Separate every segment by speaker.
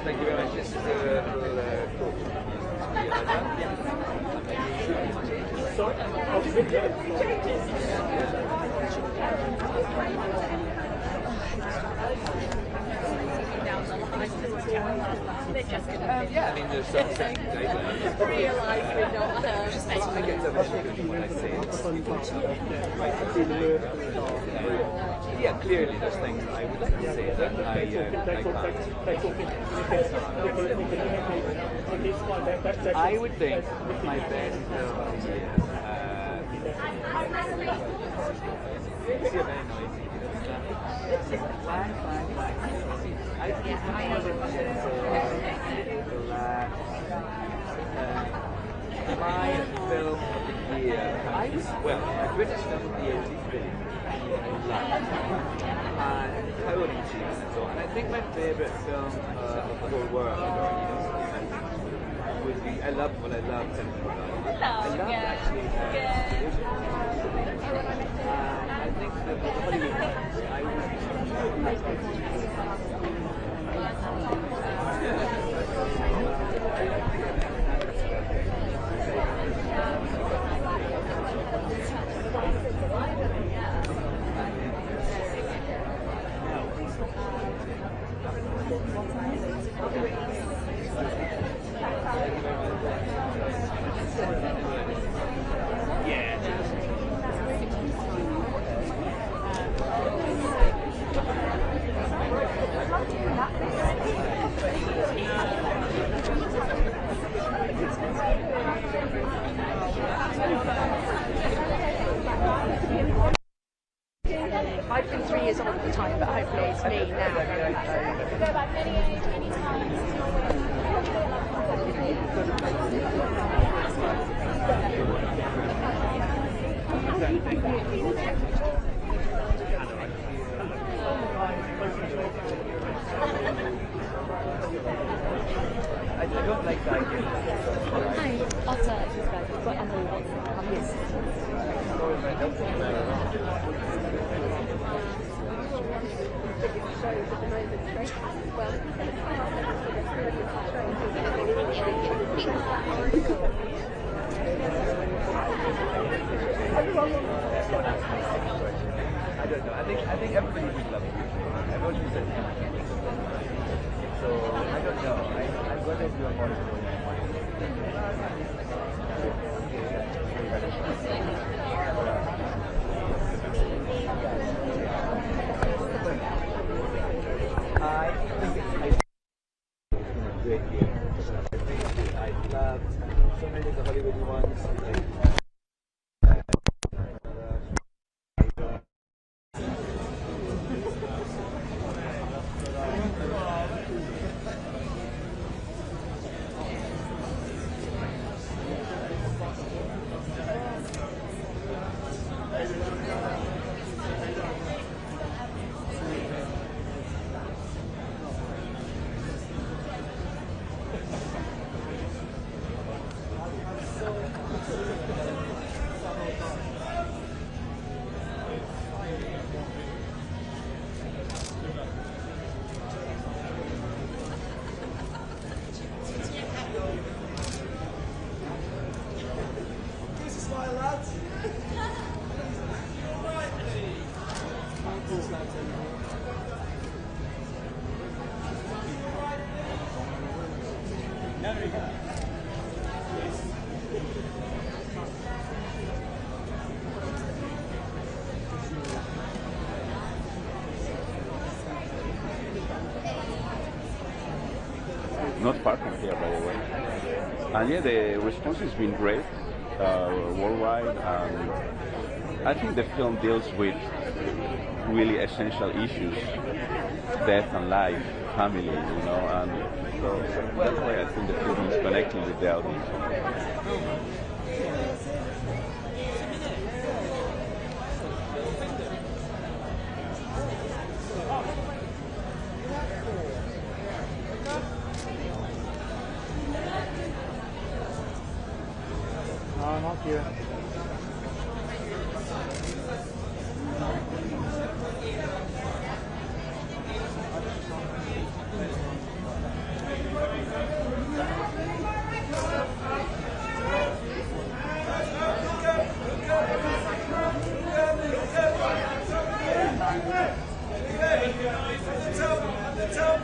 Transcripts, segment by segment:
Speaker 1: Thank you very much. This is a little yeah, I mean, there's some second data.
Speaker 2: Just realise we're not
Speaker 1: I get so much when I say yeah, clearly there's things I would like to say that I can't. I would think my best film is it's very noisy. Fine. I think my film of the year, my British film of the year is and Cody Cheese and so on. And I think my favourite film of the whole world would be I love what I love. I love actually I think the Hollywood ones I would
Speaker 2: I've been 3 years old at the time, but hopefully it's me now.
Speaker 1: I don't like that idea.
Speaker 2: Hi, Otter, this guy. We've got Emily Watson. Yes.
Speaker 1: I don't know. I think everybody would love it. Everyone who says so I don't know. I'm going to do a more I think it's been a great year. I loved so many of the Hollywood ones.
Speaker 3: Not far from here, by the way. And yeah, the response has been great worldwide. And I think the film deals with really essential issues, death and life, family, you know, and so that's why I think the film is connecting with the audience.
Speaker 1: Not here.
Speaker 2: Top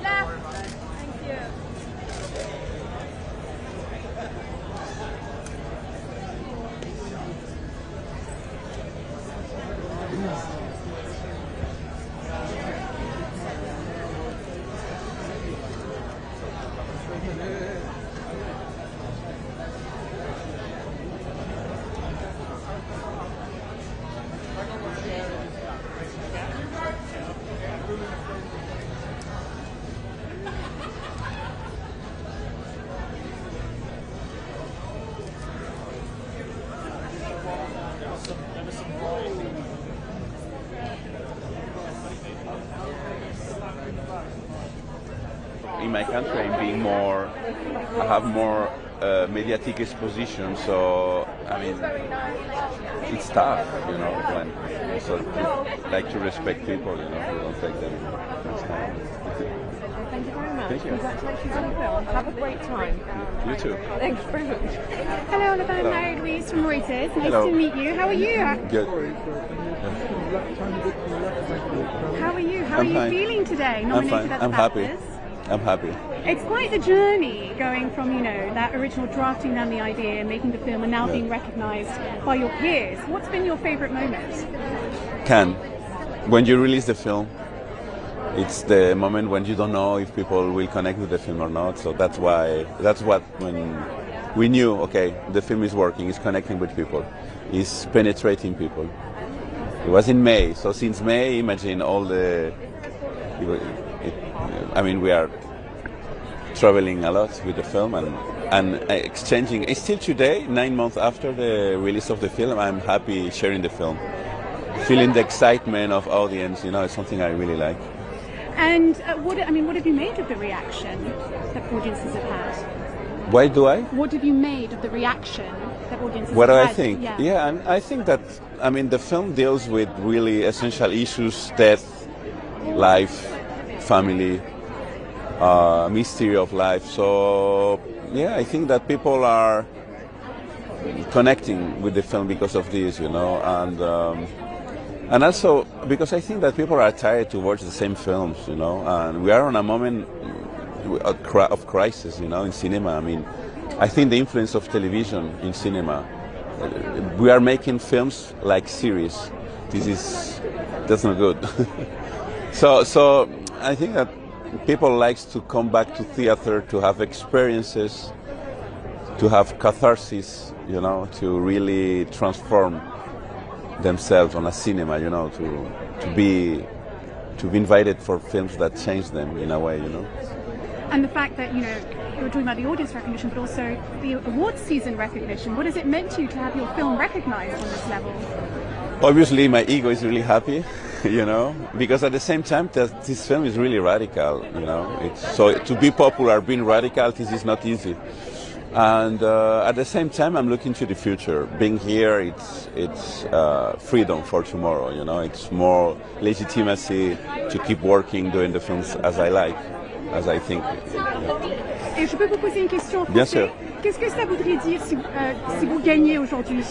Speaker 2: left. Thank you.
Speaker 3: In my country, I have more mediatic exposition, so I mean, it's tough, you know, when so like to respect people, you know, who don't take them much time.
Speaker 2: Thank you very much.
Speaker 3: Thank you.
Speaker 2: Congratulations on the film. Have a great time.
Speaker 3: You too.
Speaker 2: Thanks very much.
Speaker 4: Hello, Oliver. I'm Mary Louise from Reuters. Nice
Speaker 3: Hello.
Speaker 4: to meet you. How are you?
Speaker 3: Good.
Speaker 4: How are you? How
Speaker 3: I'm
Speaker 4: are you
Speaker 3: fine.
Speaker 4: feeling today?
Speaker 3: I'm
Speaker 4: Nominated
Speaker 3: fine.
Speaker 4: at the
Speaker 3: I'm happy.
Speaker 4: BAFTAs.
Speaker 3: I'm happy.
Speaker 4: It's quite the journey going from, you know, that original drafting down the idea and making the film and now
Speaker 3: Yeah.
Speaker 4: being recognised by your peers. What's been your favourite moment?
Speaker 3: Can when you release the film, it's the moment when you don't know if people will connect with the film or not. So that's what when we knew, okay, the film is working, it's connecting with people, it's penetrating people. It was in May, so since May, imagine all the. I mean, we are traveling a lot with the film and exchanging. It's still today, 9 months after the release of the film, I'm happy sharing the film, feeling the excitement of audience. You know, it's something I really like.
Speaker 4: And what have you made of the reaction that audiences have had?
Speaker 3: Why do I?
Speaker 4: What have you made of the reaction that audiences
Speaker 3: What do
Speaker 4: have
Speaker 3: I
Speaker 4: had?
Speaker 3: think?
Speaker 4: Yeah.
Speaker 3: And I think that, I mean, the film deals with really essential issues: death, life, family, mystery of life. So, yeah, I think that people are connecting with the film because of this, you know, and also because I think that people are tired to watch the same films, you know, and we are on a moment of crisis, you know, in cinema. I mean, I think the influence of television in cinema, we are making films like series. That's not good. So I think that people likes to come back to theater to have experiences, to have catharsis, you know, to really transform themselves on a cinema, you know, to be invited for films that change them in a way, you know.
Speaker 4: And the fact that, you know, you were talking about the audience recognition, but also the awards season recognition. What has it meant to you to have your film recognised on this level?
Speaker 3: Obviously, my ego is really happy, you know, because at the same time, this film is really radical, you know. So to be popular, being radical, this is not easy. And at the same time, I'm looking to the future. Being here, it's freedom for tomorrow, you know. It's more legitimacy to keep working, doing the films as I like, as I think.
Speaker 4: Et je peux vous poser une question en français?
Speaker 3: Bien sûr.
Speaker 4: Qu'est-ce que ça voudrait dire si vous gagnez aujourd'hui?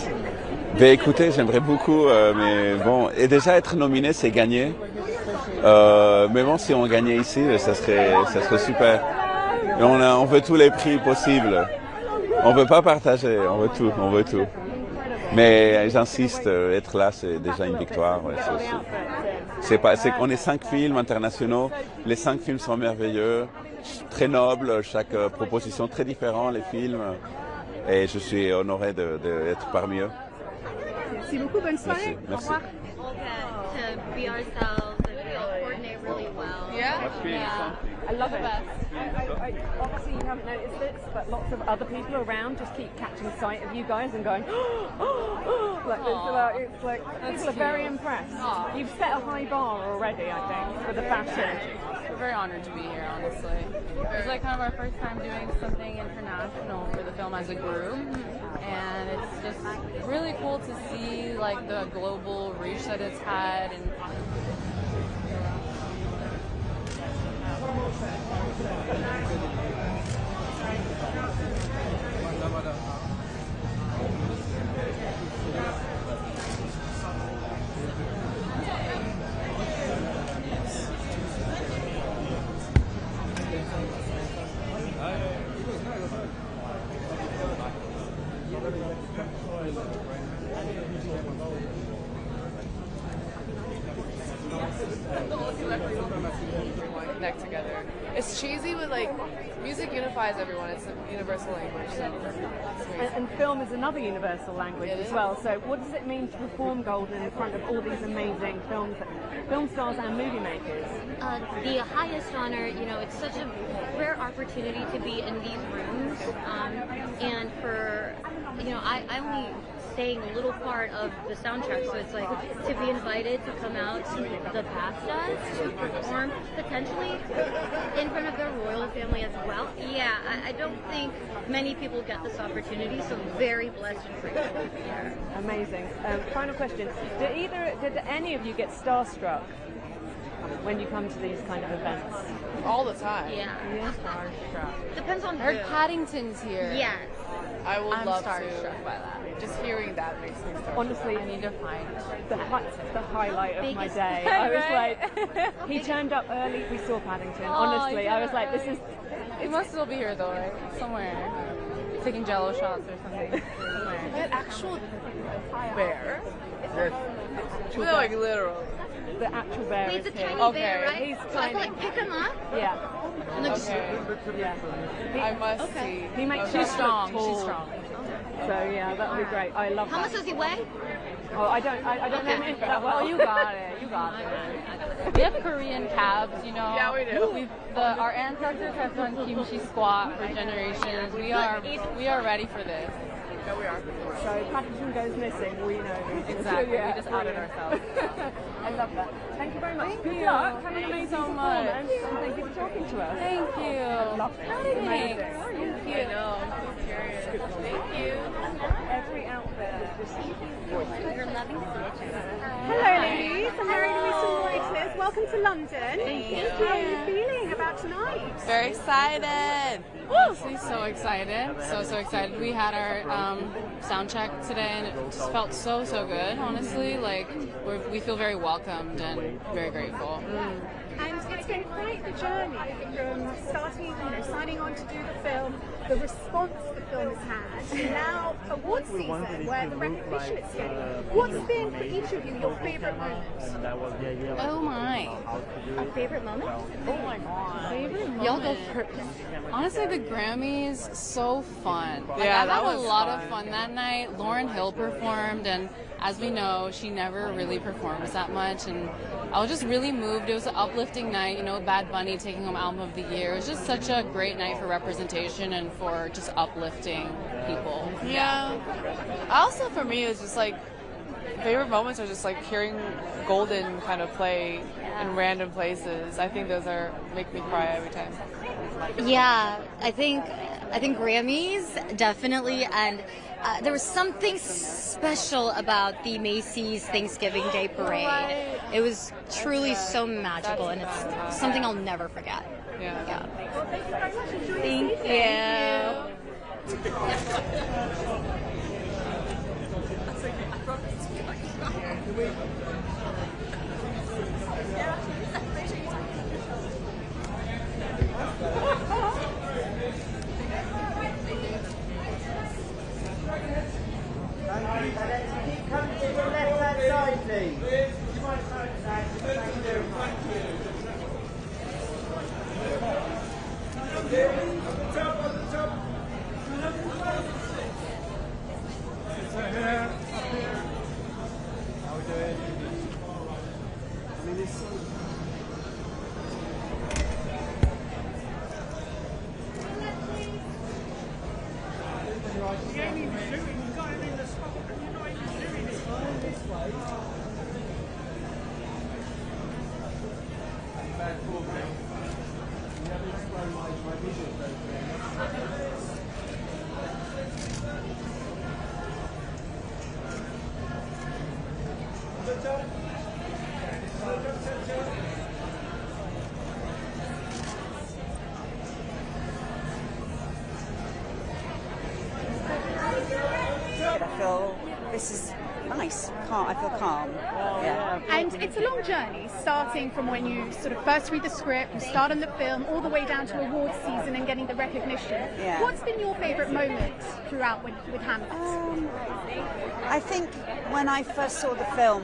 Speaker 3: Ben écoutez, j'aimerais beaucoup, mais bon, et déjà être nominé, c'est gagner. Mais bon, si on gagnait ici, ça serait super. Et on veut tous les prix possibles. On veut pas partager, on veut tout. Mais j'insiste, être là, c'est déjà une victoire. Ouais, on est 5 films internationaux. Les 5 films sont merveilleux, très nobles, chaque proposition très différente, les films. Et je suis honoré d'être parmi eux.
Speaker 4: Merci beaucoup, bonne soirée.
Speaker 3: Merci.
Speaker 2: To be ourselves and feel coordinate really well.
Speaker 5: Yeah?
Speaker 3: Must be something.
Speaker 6: I love it.
Speaker 3: Yeah.
Speaker 6: Obviously, you haven't noticed this, but lots of other people around just keep catching sight of you guys and going, like it's like people are very impressed. You've set a high bar already, I think, for the fashion.
Speaker 5: We're very honored to be here, honestly. It was like kind of our first time doing something international for the film as a group, and it's just really cool to see like the global reach that it's had. And connect together. It's cheesy, but like music unifies everyone. It's a universal language. So
Speaker 6: And film is another universal language as well. So what does it mean to perform Golden in front of all these amazing film stars and movie makers?
Speaker 2: The highest honor, it's such a rare opportunity to be in these rooms, and for, I only sang a little part of the soundtrack, so it's like to be invited to come out to the BAFTA to perform potentially in front of the royal family as well. Yeah, I don't think many people get this opportunity, so very blessed and grateful to be here.
Speaker 6: Amazing. Final question: Did any of you get starstruck when you come to these kind of events?
Speaker 5: all the time.
Speaker 2: Yeah.
Speaker 5: Starstruck.
Speaker 2: Depends on
Speaker 5: Heard
Speaker 2: who.
Speaker 5: Paddington's here.
Speaker 2: Yes.
Speaker 5: I would
Speaker 7: I'm
Speaker 5: love
Speaker 7: starstruck
Speaker 5: to.
Speaker 7: by that.
Speaker 5: Just hearing that makes me starstruck.
Speaker 6: Honestly,
Speaker 7: I need to find
Speaker 6: the highlight of my
Speaker 2: Biggest-
Speaker 6: day. I was like, he turned up early. We saw Paddington. Honestly, I was like, this is.
Speaker 5: It must still be here though, right? Somewhere. Taking Jello shots or something. Somewhere. An actual bear? No, like literal.
Speaker 6: The actual bear
Speaker 2: Wait,
Speaker 6: is
Speaker 2: it's a
Speaker 6: here.
Speaker 2: tiny
Speaker 5: Okay.
Speaker 2: bear, right?
Speaker 6: He's
Speaker 2: So I
Speaker 6: tiny.
Speaker 2: can like pick him up
Speaker 6: Yeah,
Speaker 2: and like just
Speaker 5: Okay.
Speaker 6: yeah.
Speaker 5: I must
Speaker 2: Okay.
Speaker 5: see.
Speaker 6: He makes
Speaker 5: Okay.
Speaker 6: us
Speaker 7: She's
Speaker 6: look
Speaker 7: strong.
Speaker 6: tall.
Speaker 7: She's strong.
Speaker 6: So yeah, that would be great. I love
Speaker 2: how much
Speaker 6: that.
Speaker 2: does he weigh?
Speaker 6: Oh, I don't know him that well.
Speaker 7: Oh, you got it. You got it. We have Korean cabs,
Speaker 5: Yeah, we do.
Speaker 7: Our ancestors have done kimchi squat for generations. We are ready for this.
Speaker 5: Yeah, we are.
Speaker 6: So Paddington goes missing. We know.
Speaker 7: Exactly.
Speaker 6: Yeah,
Speaker 7: We just outed
Speaker 6: brilliant.
Speaker 7: ourselves.
Speaker 6: I love that. Thank you very much. Good
Speaker 7: you.
Speaker 6: luck. Have an
Speaker 7: Thank you
Speaker 6: amazing
Speaker 7: so much.
Speaker 6: performance. And thank you for talking to us.
Speaker 7: Thank you.
Speaker 6: Love it.
Speaker 7: Thanks.
Speaker 6: Amazing.
Speaker 5: I know. I'm so curious. Thank you.
Speaker 6: Every outfit is just.
Speaker 2: You're loving it.
Speaker 4: Hello, ladies. I'm Mary Louise from Reuters. Welcome to London. Thank you. How are you feeling about tonight?
Speaker 5: Very excited.
Speaker 7: Honestly, so excited. So excited. We had our sound check today and it just felt so good, honestly. Like, we feel very welcomed and very grateful.
Speaker 4: And it's been quite the journey from starting, signing on to do the film, the response the film has had, and now awards season, where the recognition it's getting. What's been for each of you your favourite moment?
Speaker 7: Oh my.
Speaker 2: A favorite moment?
Speaker 7: Oh my god.
Speaker 2: Favorite moment?
Speaker 7: Y'all go first. Honestly, the Grammys, so fun. Like,
Speaker 5: Yeah,
Speaker 7: I
Speaker 5: that
Speaker 7: had a
Speaker 5: was
Speaker 7: lot
Speaker 5: fun.
Speaker 7: of fun that night. Lauren Hill performed, and as we know, she never really performs that much, and I was just really moved. It was an uplifting night, Bad Bunny taking home Album of the Year. It was just such a great night for representation and for just uplifting people.
Speaker 5: Yeah. Also, for me, it's just like favorite moments are just like hearing Golden kind of play in random places. I think those make me cry every time.
Speaker 2: Yeah, I think Grammys definitely, and there was something special about the Macy's Thanksgiving Day Parade. It was truly so magical, and it's something I'll never forget.
Speaker 5: Yeah.
Speaker 2: Yeah.
Speaker 4: Well, thank you very much. Enjoy
Speaker 2: Thank
Speaker 4: the season.
Speaker 2: you.
Speaker 1: Come to the left-hand side, please.
Speaker 8: I feel this is nice. I feel calm. Yeah.
Speaker 4: And it's a long journey, starting from when you sort of first read the script, you start on the film, all the way down to awards season and getting the recognition.
Speaker 8: Yeah.
Speaker 4: What's been your favourite moment throughout with Hamlet?
Speaker 8: I think when I first saw the film,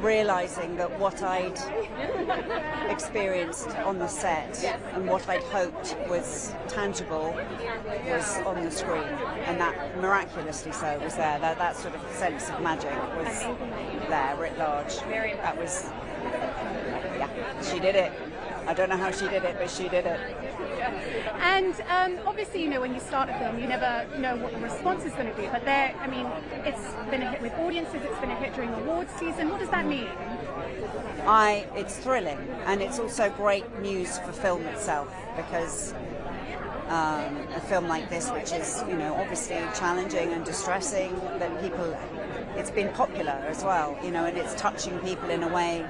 Speaker 8: realising that what I'd experienced on the set and what I'd hoped was tangible was on the screen, and that miraculously so was there. That sort of sense of magic was there writ large. That was, yeah, she did it. I don't know how she did it, but she did it.
Speaker 4: And obviously, you know, when you start a film, you never know what the response is going to be. But there, I mean, it's been a hit with audiences, it's been a hit during awards season. What does that mean?
Speaker 8: It's thrilling, and it's also great news for film itself, because a film like this, which is, you know, obviously challenging and distressing, that it's been popular as well, you know, and it's touching people in a way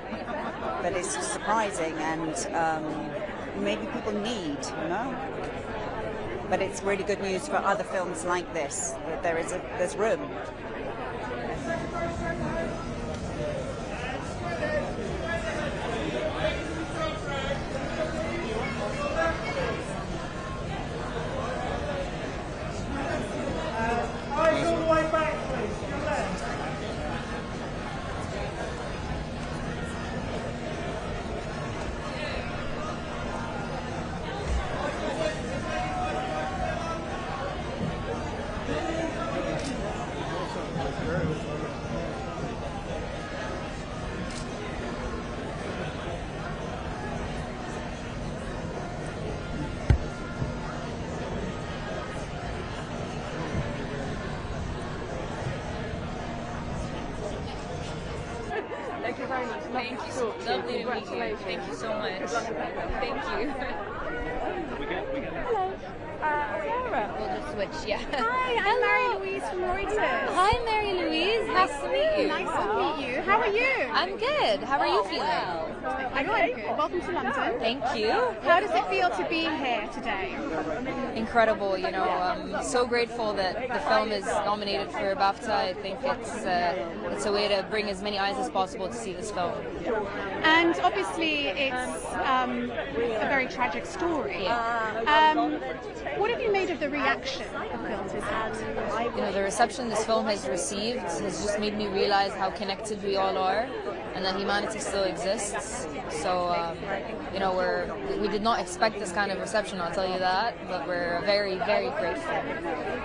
Speaker 8: that is surprising and maybe people need, you know. But it's really good news for other films like this, that there's room.
Speaker 1: Eyes all the way back, please. To your left.
Speaker 6: Thank you very much.
Speaker 2: Thank you. Lovely to meet you. Thank you so much. Thank you.
Speaker 6: Hello. Sarah.
Speaker 2: We'll just switch, yeah.
Speaker 4: Hi, I'm Mary Louise from Reuters.
Speaker 2: Hi, Mary Louise. Nice to meet you.
Speaker 4: Nice to meet you. How are you?
Speaker 2: I'm good. How are you feeling?
Speaker 4: I'm good. Welcome to London.
Speaker 2: Thank you.
Speaker 4: How does it feel to be here today?
Speaker 2: Incredible, you know. I'm so grateful that the film is nominated for BAFTA. I think it's a way to bring as many eyes as possible to see this film.
Speaker 4: And obviously, it's a very tragic story. What have you made of the reaction the film has had?
Speaker 2: You know, the reception this film has received has just made me realize how connected we all are, and that humanity still exists. So, you know, we did not expect this kind of reception, I'll tell you that, but we're very, very grateful.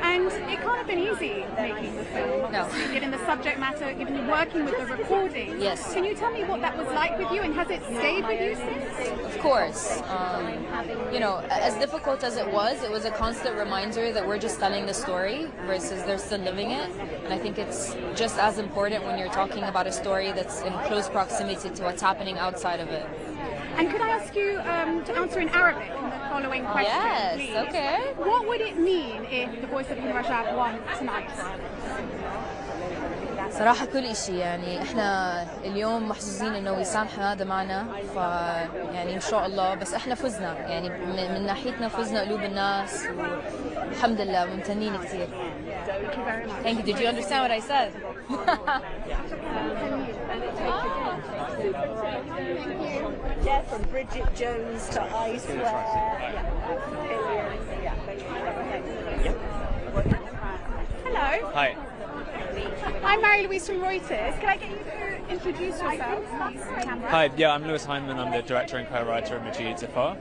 Speaker 4: And it can't have been easy making the film,
Speaker 2: No.
Speaker 4: obviously, given the subject matter, given you working with the recording.
Speaker 2: Yes.
Speaker 4: Can you tell me what that was like with you, and has it stayed with you since?
Speaker 2: Of course. You know, as difficult as it was a constant reminder that we're just telling the story versus they're still living it. And I think it's just as important when you're talking about a story that's in close proximity to what's happening outside of it.
Speaker 4: And could I ask you to answer in Arabic in the following question,
Speaker 2: Yes,
Speaker 4: please?
Speaker 2: okay.
Speaker 4: What would it mean if The Voice of Ibn Rajab won tonight?
Speaker 2: صراحة كل إشي، يعني إحنا اليوم محظوظين إنه وسام حمادة معنا، يعني إن شاء الله، بس إحنا فزنا، يعني من ناحيتنا فزنا قلوب الناس والحمد لله ممتنين كثير.
Speaker 4: Thank you very much.
Speaker 2: Thank you. Did you understand what I said?
Speaker 9: Yeah, from Bridget Jones to I Swear.
Speaker 4: Hello.
Speaker 10: Hi.
Speaker 4: I'm Mary Louise from Reuters. Can I get you to introduce yourself, please, to the camera?
Speaker 10: Hi, yeah, I'm Lewis Heineman. I'm the director and co-writer of Majid Zafar.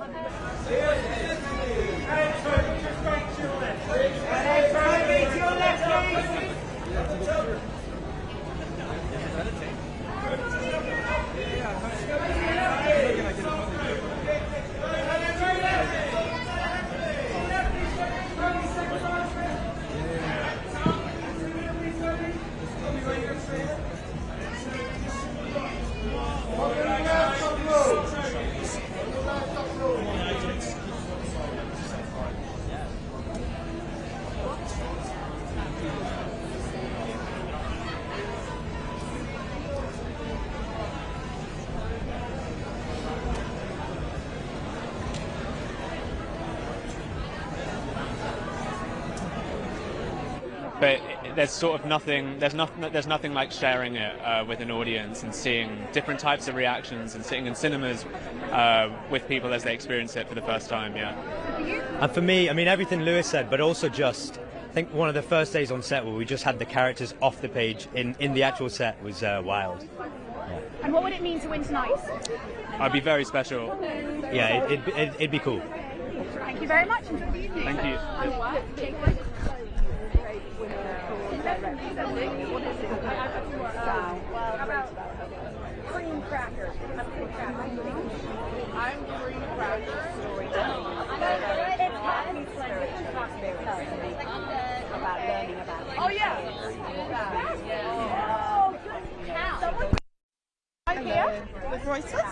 Speaker 10: but there's sort of nothing. There's nothing like sharing it with an audience and seeing different types of reactions and sitting in cinemas with people as they experience it for the first time. Yeah.
Speaker 11: And for me, I mean everything Lewis said, but also just I think one of the first days on set where we just had the characters off the page in the actual set was wild. Yeah.
Speaker 4: And what would it mean to win tonight?
Speaker 10: I'd be very special.
Speaker 11: Yeah, it'd be cool.
Speaker 4: Thank you very much. Enjoy the evening.
Speaker 10: Thank you.
Speaker 4: Cream cracker.
Speaker 9: I'm cream cracker storytelling. About learning about.
Speaker 4: Oh yeah. I'm here with Reuters.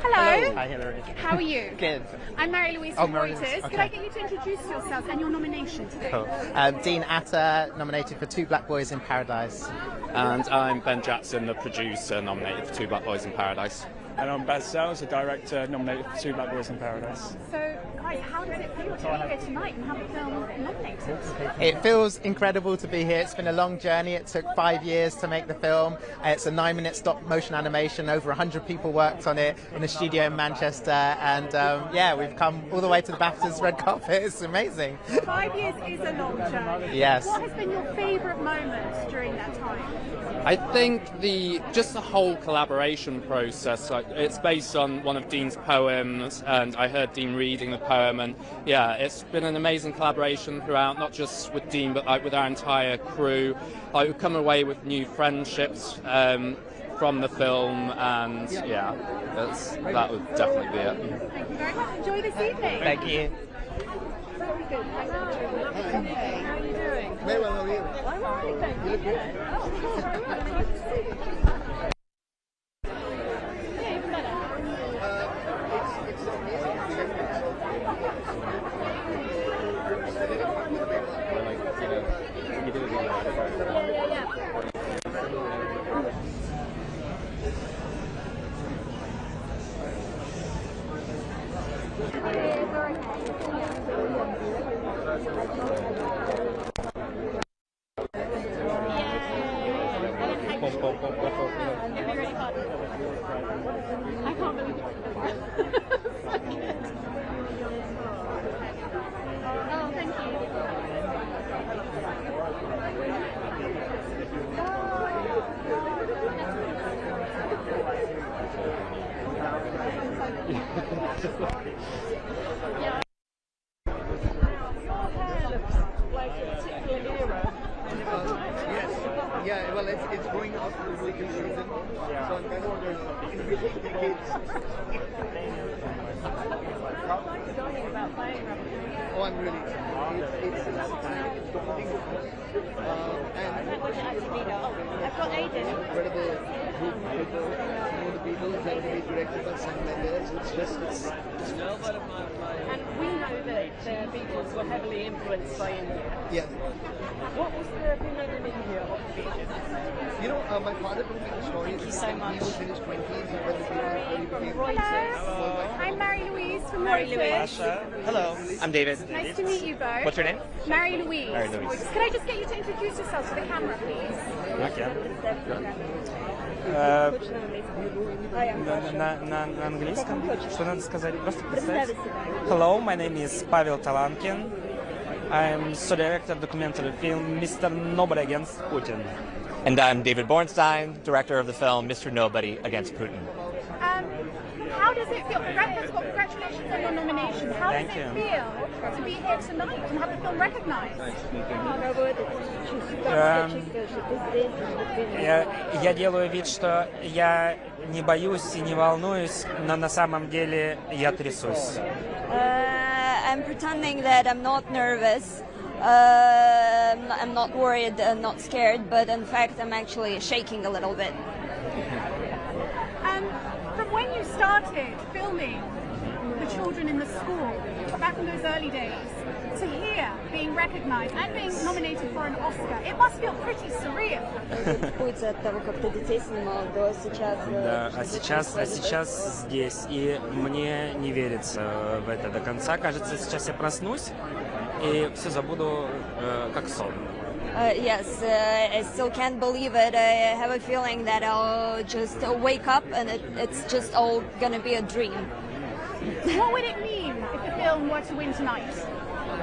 Speaker 4: Hello.
Speaker 12: Hi, Hillary.
Speaker 4: How are you?
Speaker 12: Good.
Speaker 4: I'm Mary Louise from
Speaker 12: Mary
Speaker 4: Reuters.
Speaker 12: Louise.
Speaker 4: Could
Speaker 12: Okay.
Speaker 4: I get you to introduce yourself and your nomination today?
Speaker 12: Cool. Dean Atta, nominated for Two Black Boys in Paradise.
Speaker 13: And I'm Ben Jackson, the producer, nominated for Two Black Boys in Paradise.
Speaker 10: And I'm Baz Sells, the director, nominated for Two Black Boys in Paradise.
Speaker 4: So, guys, how does it feel to be here tonight and have the film nominated?
Speaker 12: It feels incredible to be here. It's been a long journey. It took 5 years to make the film. It's a 9-minute stop motion animation. Over 100 people worked on it in a studio in Manchester. And yeah, we've come all the way to the BAFTA's red carpet. It's amazing.
Speaker 4: 5 years is a long journey.
Speaker 12: Yes.
Speaker 4: What has been your favourite moment during that time?
Speaker 13: I think the whole collaboration process, like it's based on one of Dean's poems, and I heard Dean reading the poem, and yeah, it's been an amazing collaboration throughout, not just with Dean, but like with our entire crew. Like, we've come away with new friendships from the film, and yeah, that would definitely be it.
Speaker 4: Thank you very much. Enjoy this evening.
Speaker 12: Thank you.
Speaker 4: Very good. Thank you. How are you doing?
Speaker 14: Very well, how are you?
Speaker 4: I'm all right, thank you.
Speaker 14: You look good.
Speaker 4: Oh, thank you very much. Nice to see you. Yeah, even better.
Speaker 14: It's amazing.
Speaker 4: I can't believe it. Oh, thank you.
Speaker 14: Like a particular era. Yes. Yeah, well, it's going up to the musical season, so I'm kind of envisioning the kids. Oh, I'm really excited. It's daunting. And
Speaker 4: I've got Aiden.
Speaker 14: incredible group of people. The Beatles are going to be directed by Sam Mendes. It's just,
Speaker 6: And we know that the Beatles were heavily influenced by India.
Speaker 14: yeah.
Speaker 6: What was the opinion in India of the Beatles?
Speaker 14: You know, my father told me the story.
Speaker 6: Thank you so much.
Speaker 14: He was in his 20s when the Beatles became
Speaker 4: Hello. I'm Mary Louise from Reuters.
Speaker 15: Hello, I'm David.
Speaker 4: Nice to meet you both.
Speaker 15: What's your name?
Speaker 4: Mary Louise.
Speaker 15: Mary Louise.
Speaker 4: Could I just get you to introduce yourselves to the camera, please?
Speaker 15: Okay. На английском? Что надо сказать? Просто представить. Hello, my name is Pavel Talankin. I'm co-director of documentary film Mr. Nobody Against Putin.
Speaker 16: And I'm David Bornstein, director of the film Mr. Nobody Against Putin.
Speaker 4: How does it feel? First of all, congratulations on your nomination. How does it feel to be here tonight and have the film recognized?
Speaker 15: Я делаю вид, что я не боюсь и не волнуюсь, но на самом деле я трясусь.
Speaker 17: I'm pretending that I'm not nervous. I'm not worried, not scared, but in fact I'm actually shaking a little bit.
Speaker 4: From when you started filming the children in the school, back in those early days, to here being recognized and being nominated for an Oscar, it must feel pretty surreal.
Speaker 15: Да, а сейчас здесь, и мне не верится в это до конца. Кажется, сейчас я проснусь, и все забуду как сон.
Speaker 17: Yes, I still can't believe it. I have a feeling that I'll just wake up and it's just all gonna be a dream.
Speaker 4: What would it mean if the film were to win tonight?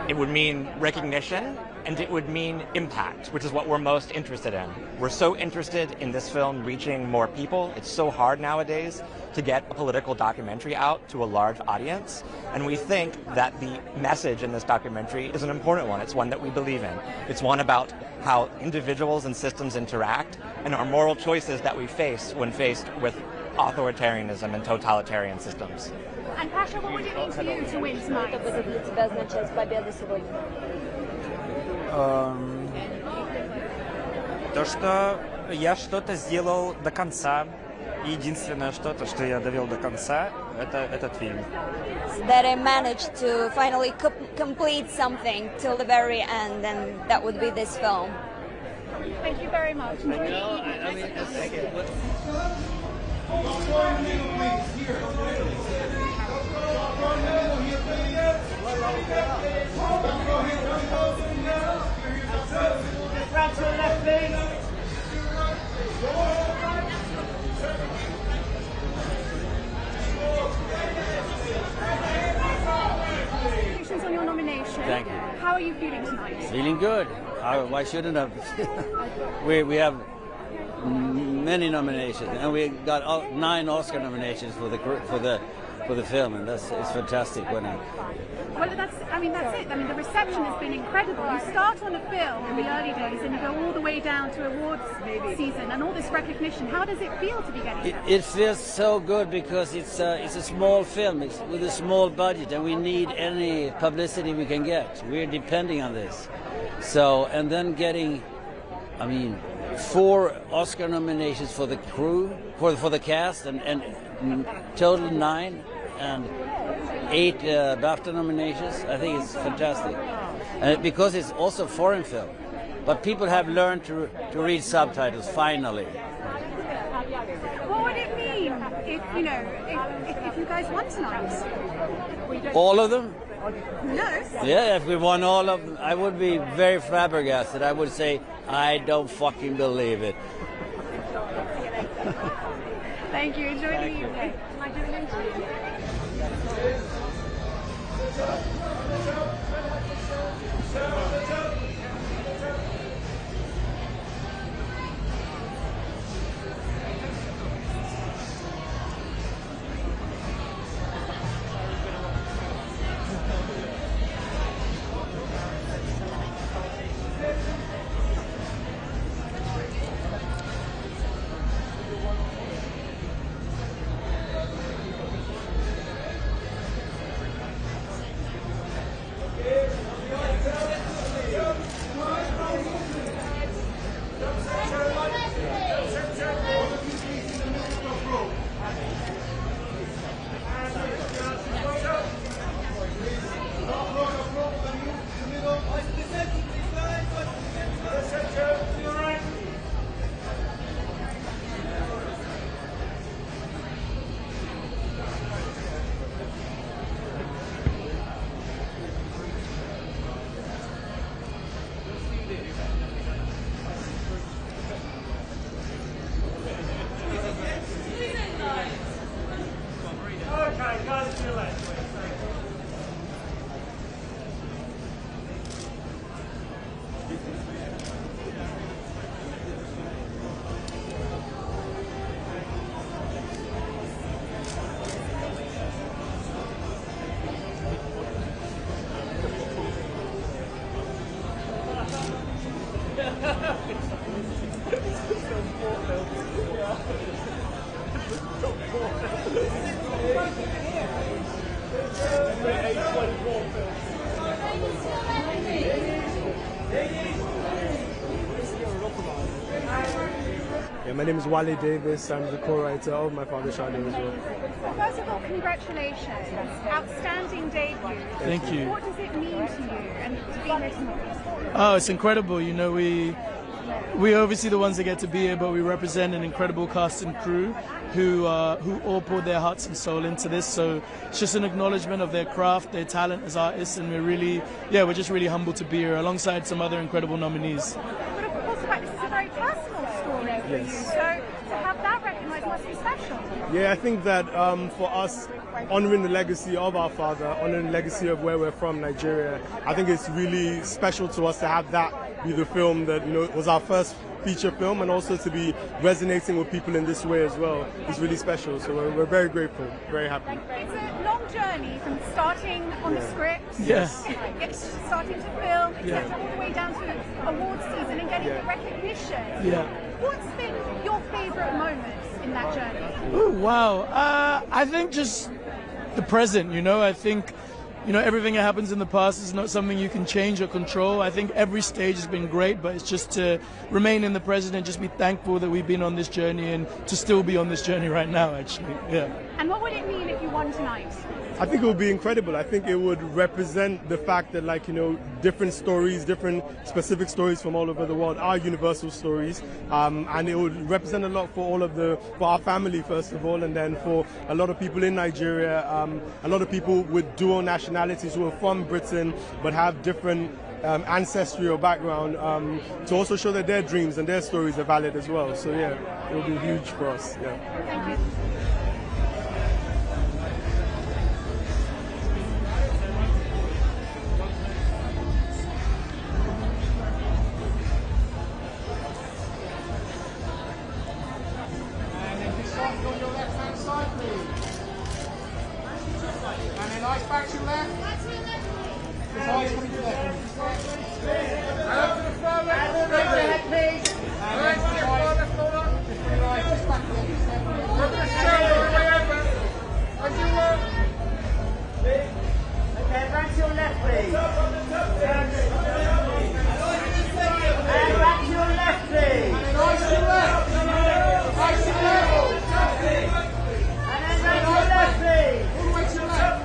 Speaker 16: It would mean recognition, and it would mean impact, which is what we're most interested in. We're so interested in this film reaching more people. It's so hard nowadays to get a political documentary out to a large audience, and we think that the message in this documentary is an important one. It's one that we believe in. It's one about how individuals and systems interact and our moral choices that we face when faced with authoritarianism and totalitarian systems.
Speaker 4: And Pasha, what would it mean to you to win tonight?
Speaker 15: То, что я что-то сделал до конца. Единственное что-то, что я довел до конца, это этот фильм.
Speaker 17: That I managed to finally complete something till the very end, and that would be this film.
Speaker 4: Thank you very much. Congratulations on your nomination.
Speaker 18: Thank you.
Speaker 4: How are you feeling tonight?
Speaker 18: Feeling good. Why shouldn't I? we have many nominations, and we got 9 Oscar nominations for the film, and it's fantastic.
Speaker 4: Well, that's it. I mean, the reception has been incredible. You start on a film in the early days, and you go all the way down to awards season, and all this recognition. How does it feel to be getting that?
Speaker 18: It feels so good because it's a small film. It's with a small budget, and we need any publicity we can get. We're depending on this. So, and then getting, 4 Oscar nominations for the crew, for the cast, and total 9, and 8 BAFTA nominations. I think it's fantastic, because it's also a foreign film. But people have learned to read subtitles finally.
Speaker 4: What would it mean if you guys won tonight?
Speaker 18: All of them?
Speaker 4: No.
Speaker 18: Yeah, if we won all of them, I would be very flabbergasted. I would say, I don't fucking believe it.
Speaker 4: Thank you. Enjoy the evening.
Speaker 19: Yeah, my name is Wale Davis. I'm the co-writer of My Father Shadow as well.
Speaker 4: First of all, congratulations. Outstanding debut.
Speaker 19: Thank you.
Speaker 4: What does it mean to you and to be this?
Speaker 19: Oh, it's incredible. You know,
Speaker 20: we're obviously the ones that get to be here, but we represent an incredible cast and crew who all poured their hearts and soul into this. So it's just an acknowledgement of their craft, their talent as artists, and we're just really humbled to be here alongside some other incredible nominees.
Speaker 4: But of course, this is a very personal story for you. So to have that recognised must be special.
Speaker 19: Yeah, I think that for us, honouring the legacy of our father, honouring the legacy of where we're from, Nigeria, I think it's really special to us to have that be the film that was our first feature film, and also to be resonating with people in this way as well is really special. So we're very grateful, very happy.
Speaker 4: It's a long journey from starting on the script, starting to film, etc., all the way down to awards season and getting the recognition. What's been your favourite moments in that journey?
Speaker 20: Oh, wow. I think just the present, I think everything that happens in the past is not something you can change or control. I think every stage has been great, but it's just to remain in the present and just be thankful that we've been on this journey and to still be on this journey right now, actually. Yeah.
Speaker 4: And what would it mean if you won tonight?
Speaker 19: I think it would be incredible. I think it would represent the fact that, different stories, different specific stories from all over the world are universal stories, and it would represent a lot for for our family, first of all, and then for a lot of people in Nigeria, a lot of people with dual nationalities who are from Britain but have different ancestry or background, to also show that their dreams and their stories are valid as well. So yeah, it will be huge for us. Yeah.
Speaker 4: Thank you.
Speaker 14: Back to your left. His eyes coming to the left. Up to the far left. Straight ahead, please. And then just bring your eyes just back there. Look at the scale all the way over. As you walk. Okay, back to your left, please. And back to your left, please. And eyes to your left. Eyes to your left. And then back to your left, please. All the way to your left.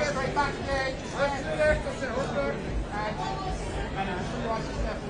Speaker 14: Straight back again. Right to the left. That's it. Hold back. And right to the left.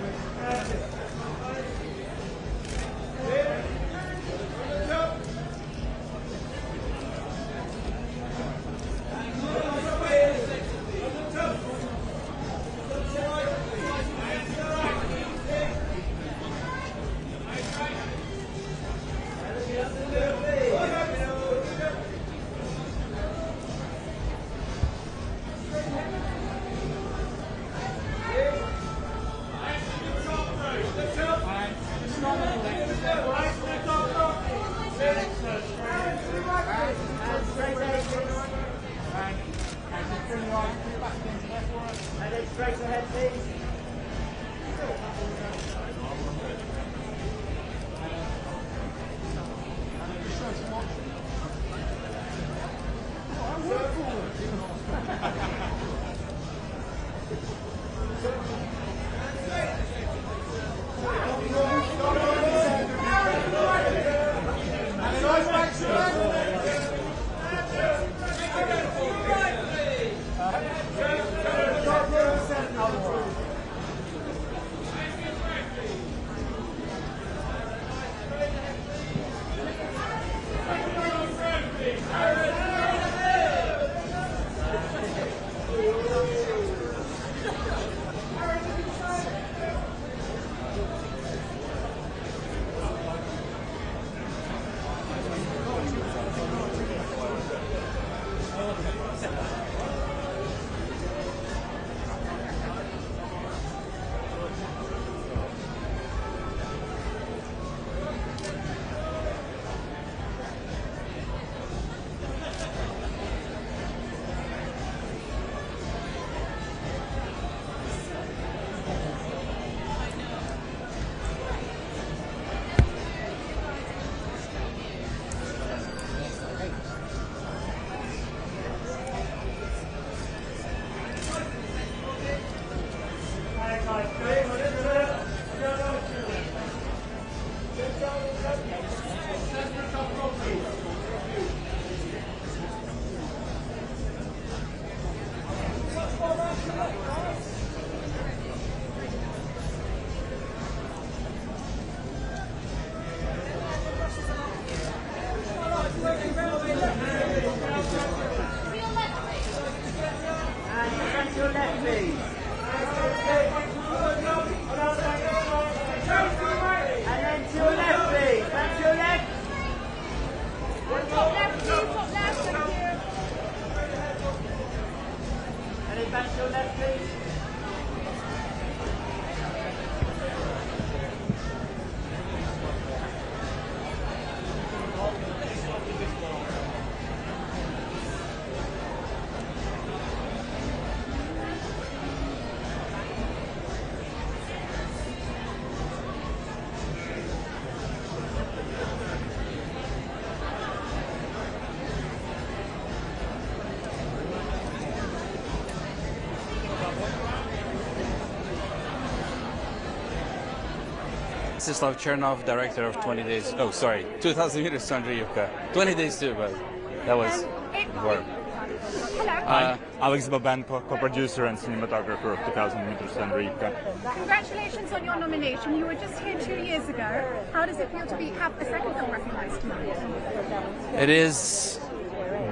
Speaker 21: Mstislav Chernov, director of 20 Days. Oh, sorry, 2000 Meters to Andreevka. 20 Days too, but that was work.
Speaker 22: Alex Babenko, co-producer and cinematographer of 2000 Meters to Andreevka.
Speaker 4: Congratulations on your nomination. You were just here 2 years ago. How does it feel to have the second film recognized tonight?
Speaker 21: It is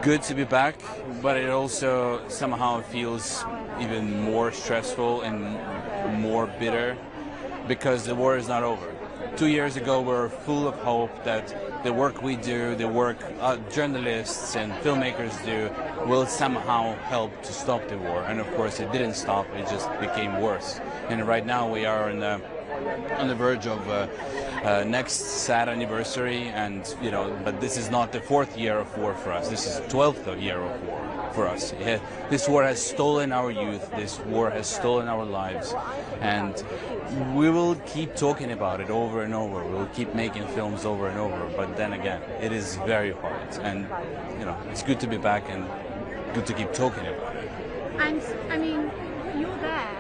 Speaker 21: good to be back, but it also somehow feels even more stressful and more bitter because the war is not over. 2 years ago, we were full of hope that the work we do, the work journalists and filmmakers do, will somehow help to stop the war. And of course, it didn't stop; it just became worse. And right now, we are on the verge of next sad anniversary, and but this is not the 4th year of war for us. This is the 12th year of war for us. This war has stolen our youth. This war has stolen our lives, and we will keep talking about it over and over. We'll keep making films over and over. But then again, it is very hard, and it's good to be back and good to keep talking about it.
Speaker 4: And I mean, you're there.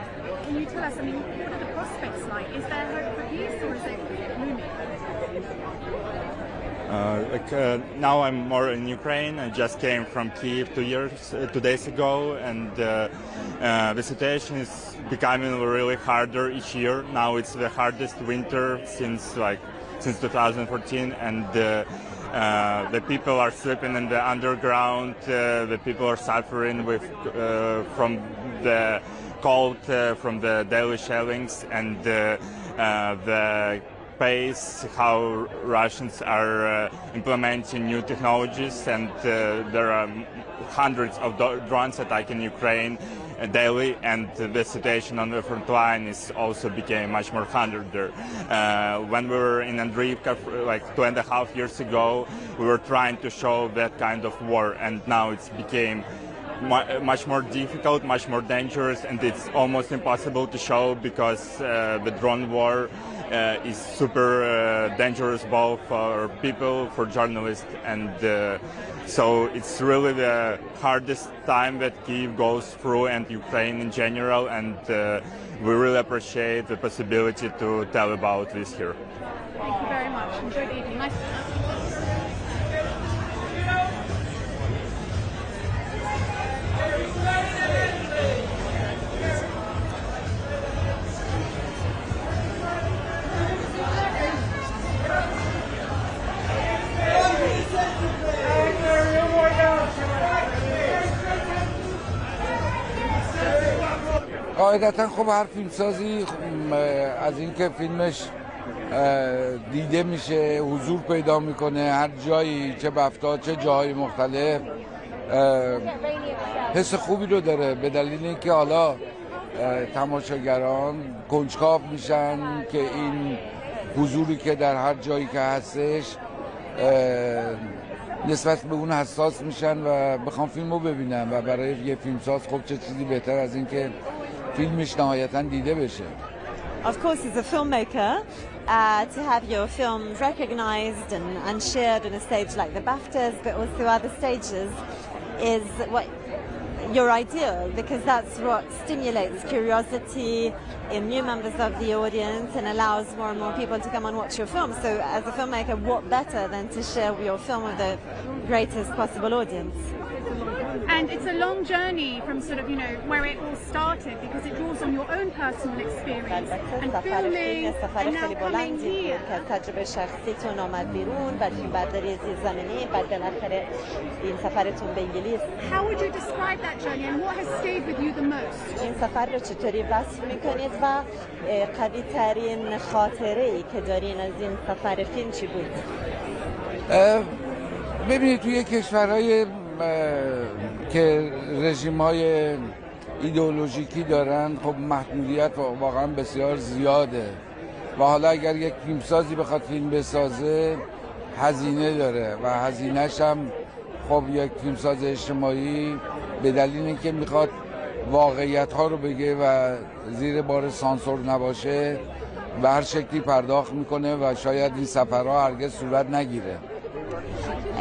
Speaker 4: Can you tell us? I mean, what are the prospects like? Is there hope for peace, or is it gloomy?
Speaker 22: Now I'm more in Ukraine. I just came from Kiev 2 days ago, and the situation is becoming really harder each year. Now it's the hardest winter since 2014, and the people are sleeping in the underground. The people are suffering from the cold, from the daily shellings, and the pace how Russians are implementing new technologies, and there are hundreds of drones attacking Ukraine daily, and the situation on the front line is also became much more harder. When we were in Andreevka 2.5 years ago, we were trying to show that kind of war, and now it's became much more difficult, much more dangerous, and it's almost impossible to show because the drone war is super dangerous both for people, for journalists, and so it's really the hardest time that Kyiv goes through, and Ukraine in general, and we really appreciate the possibility to tell about this here.
Speaker 4: Thank you very much. Enjoy the evening. Nice.
Speaker 23: قاعدتا خب هر فیلمسازی از اینکه فیلمش دیده میشه، حضور پیدا میکنه هر جایی، چه بفتا چه جاهای مختلف، حس خوبی رو داره، به دلیل اینکه حالا تماشاگران کنجکاو میشن که این حضوری که در هر جایی که هستش نسبت به اون حساس میشن و بخوام فیلم رو ببینن، و برای یه فیلمساز خب چه چیزی بهتر از این که فیلمش نهایتاً دیده بشه.
Speaker 24: Of course, as a filmmaker, to have your film recognized and shared on a stage like the BAFTAs, but also other stages, is what your ideal, because that's what stimulates curiosity in new members of the audience and allows more and more people to come and watch your film. So as a filmmaker, what better than to share your film with the greatest possible audience?
Speaker 4: And it's a long journey from sort of, where it all started, because it draws on your own personal experience and filming and now coming here.
Speaker 24: تجربه شخصیتون آمد بیرون، بعد فیلمبرداری زیرزمینی، بعد بالاخره این سفرتون به انگلیس.
Speaker 4: How would you describe that journey and what has stayed with you the most?
Speaker 24: این سفر رو چطوری وصف میکنید و قوی ترین خاطره ای که دارین از این سفر فیلم چی بود؟
Speaker 23: ببینید توی کشورهای که رژیم‌های ایدئولوژیکی دارن خب محدودیت واقعا بسیار زیاده، و حالا اگر یک فیلمسازی بخواد فیلم بسازه هزینه داره، و هزینه‌ش هم خب یک فیلمساز اجتماعی به دلیل اینکه میخواد واقعیت‌ها رو بگه و زیر بار سانسور نباشه به هر شکلی پرداخت میکنه و شاید این سفرها هرگز صورت نگیره.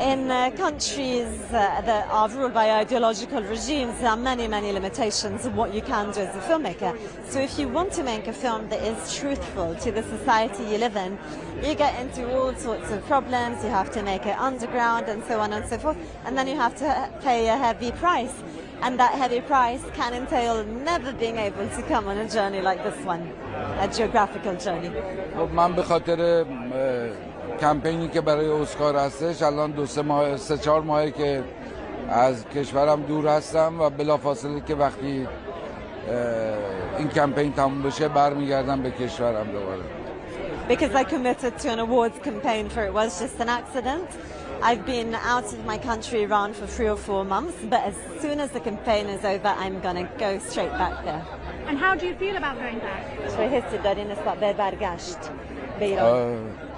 Speaker 24: in countries that are ruled by ideological regimes, there are many, many limitations of what you can do as a filmmaker. So if you want to make a film that is truthful to the society you live in, you get into all sorts of problems. You have to make it underground and so on and so forth, and then you have to pay a heavy price. And that heavy price can entail never being able to come on a journey like this one, a geographical journey.
Speaker 23: من به خاطر کمپینی که برای اسکار هستش الان 3-4 ماهه که از کشورم دور هستم و بلافاصله که وقتی این کمپین تموم بشه برمیگردم به کشورم دوباره.
Speaker 24: Because I committed to an awards campaign for It Was Just an Accident. I've been out of my country around for 3 or 4 months, but as soon as the campaign is over, I'm going to go straight back there.
Speaker 4: And how do you feel about going back?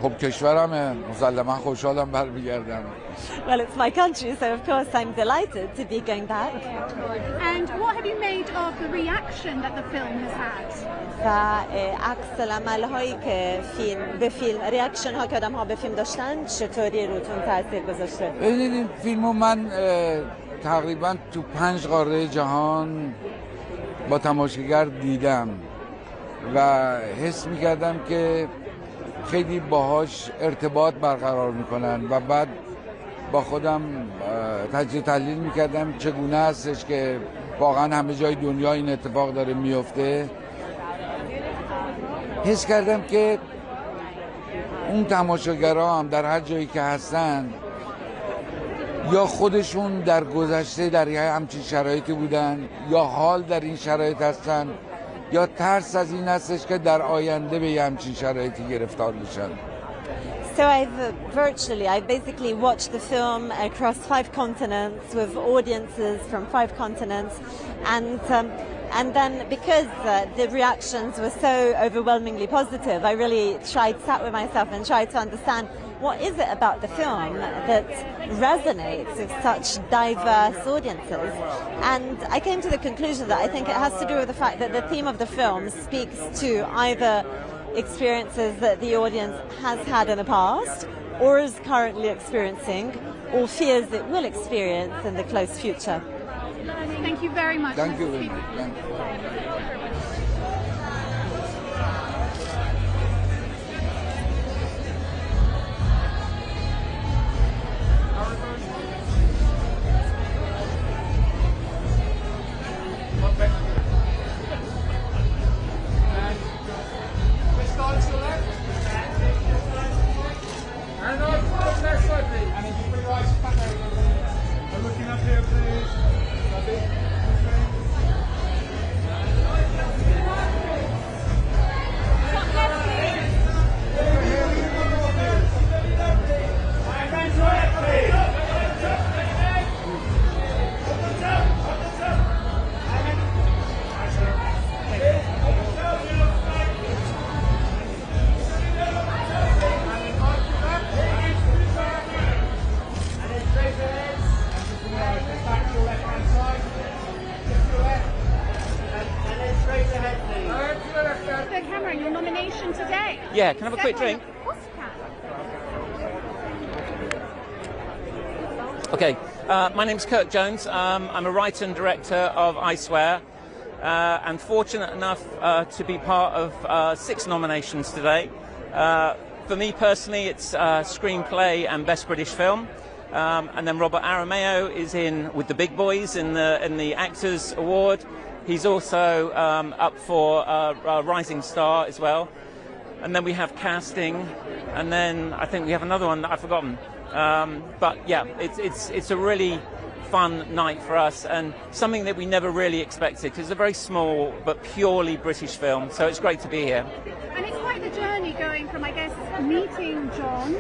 Speaker 23: خب کشورمه مسلما خوشحالم برمیگردم.
Speaker 24: Well, it's my country, so of course I'm delighted to be going back.
Speaker 4: And what have you made of the reaction that the film has had?
Speaker 24: و عکس العمل هایی که به فیلم ریاکشن ها که آدم ها به فیلم داشتن چطوری روتون تاثیر گذاشته؟
Speaker 23: ببینید این فیلمو من تقریبا تو 5 قاره جهان با تماشاگر دیدم و حس می‌کردم که خیلی باهاش ارتباط برقرار میکنن و بعد با خودم تجزیه تحلیل میکردم چگونه هستش که واقعا همه جای دنیا این اتفاق داره میفته. حس کردم که اون تماشاگرها هم در هر جایی که هستن یا خودشون در گذشته در همچین شرایطی بودن یا حال در این شرایط هستن یا ترس از این هستش که در آینده به همچین شرایطی گرفتار بشن.
Speaker 24: So I've basically watched the film across 5 continents with audiences from 5 continents, and then because the reactions were so overwhelmingly positive, I really sat with myself and tried to understand what is it about the film that resonates with such diverse audiences. And I came to the conclusion that I think it has to do with the fact that the theme of the film speaks to either experiences that the audience has had in the past or is currently experiencing or fears it will experience in the close future.
Speaker 4: Thank you very much.
Speaker 23: Thank you very much. Thank you.
Speaker 14: Looking up here, please.
Speaker 4: Your nomination today.
Speaker 3: Yeah, can I have a quick drink?
Speaker 4: Of course you can.
Speaker 3: Okay, my name's Kirk Jones. I'm a writer and director of I Swear, and fortunate enough to be part of 6 nominations today. For me personally, it's screenplay and best British film, and then Robert Arameo is in with the big boys in the Actors Award. He's also up for Rising Star as well. And then we have casting, and then I think we have another one that I've forgotten. But yeah, it's a really fun night for us, and something that we never really expected, because it's a very small but purely British film, so it's great to be here.
Speaker 4: And it's quite the journey going from, I guess, meeting John,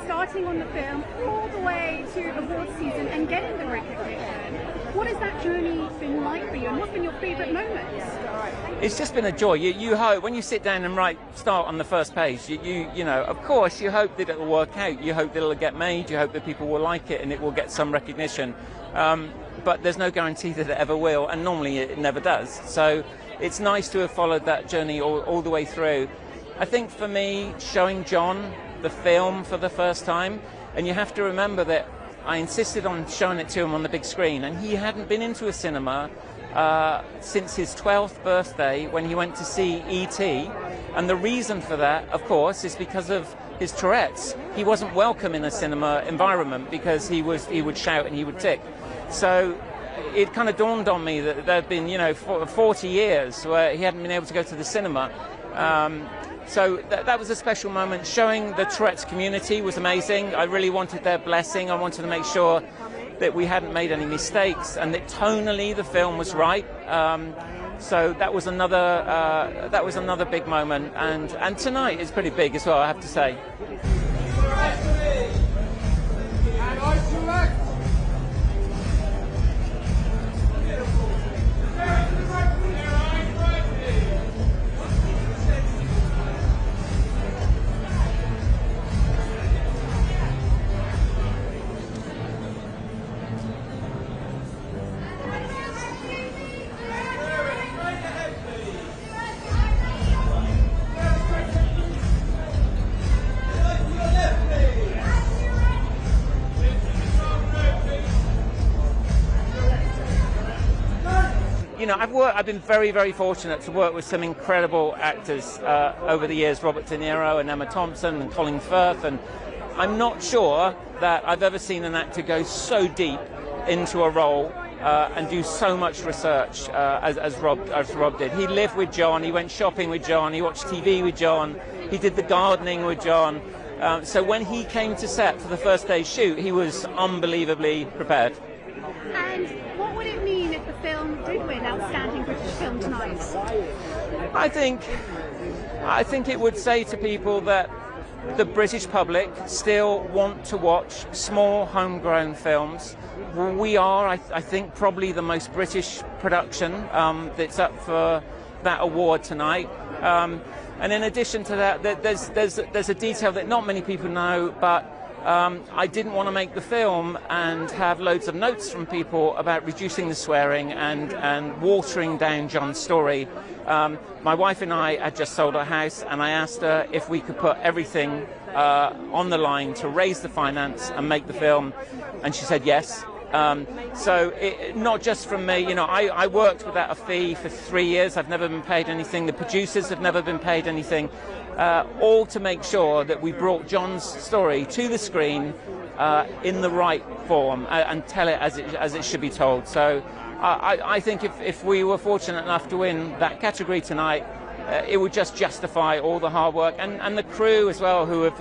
Speaker 4: starting on the film, all the way to award season and getting the recognition. What has that journey been like for you, and what's been your favourite moments?
Speaker 3: It's just been a joy. You hope, when you sit down and start on the first page, you know, of course, you hope that it will work out. You hope that it'll get made. You hope that people will like it and it will get some recognition. But there's no guarantee that it ever will, and normally it never does. So it's nice to have followed that journey all the way through. I think for me, showing John the film for the first time, And you have to remember that I insisted on showing it to him on the big screen, and he hadn't been into a cinema since his 12th birthday when he went to see E.T. And the reason for that, of course, is because of his Tourette's. He wasn't welcome in a cinema environment because he would shout and he would tick. So it kind of dawned on me that there had been, 40 years where he hadn't been able to go to the cinema. So that was a special moment. Showing the Tourette's community was amazing. I really wanted their blessing. I wanted to make sure that we hadn't made any mistakes and that tonally the film was right. So that was another big moment. And tonight is pretty big as well, I have to say. I've been very, very fortunate to work with some incredible actors over the years, Robert De Niro and Emma Thompson and Colin Firth, and I'm not sure that I've ever seen an actor go so deep into a role and do so much research as Rob did. He lived with John, he went shopping with John, he watched TV with John, he did the gardening with John. So when he came to set for the first day's shoot, he was unbelievably prepared.
Speaker 4: And what would it mean if the film did win Outstanding British Film tonight?
Speaker 3: I think it would say to people that the British public still want to watch small homegrown films. We are, I think, probably the most British production that's up for that award tonight. And in addition to that, there's a detail that not many people know, but I didn't want to make the film and have loads of notes from people about reducing the swearing and watering down John's story. My wife and I had just sold our house, and I asked her if we could put everything on the line to raise the finance and make the film, and she said yes. So not just from me, I worked without a fee for 3 years. I've never been paid anything. The producers have never been paid anything. All to make sure that we brought John's story to the screen in the right form and tell it as it should be told. So I think if we were fortunate enough to win that category tonight, it would just justify all the hard work and the crew as well, who have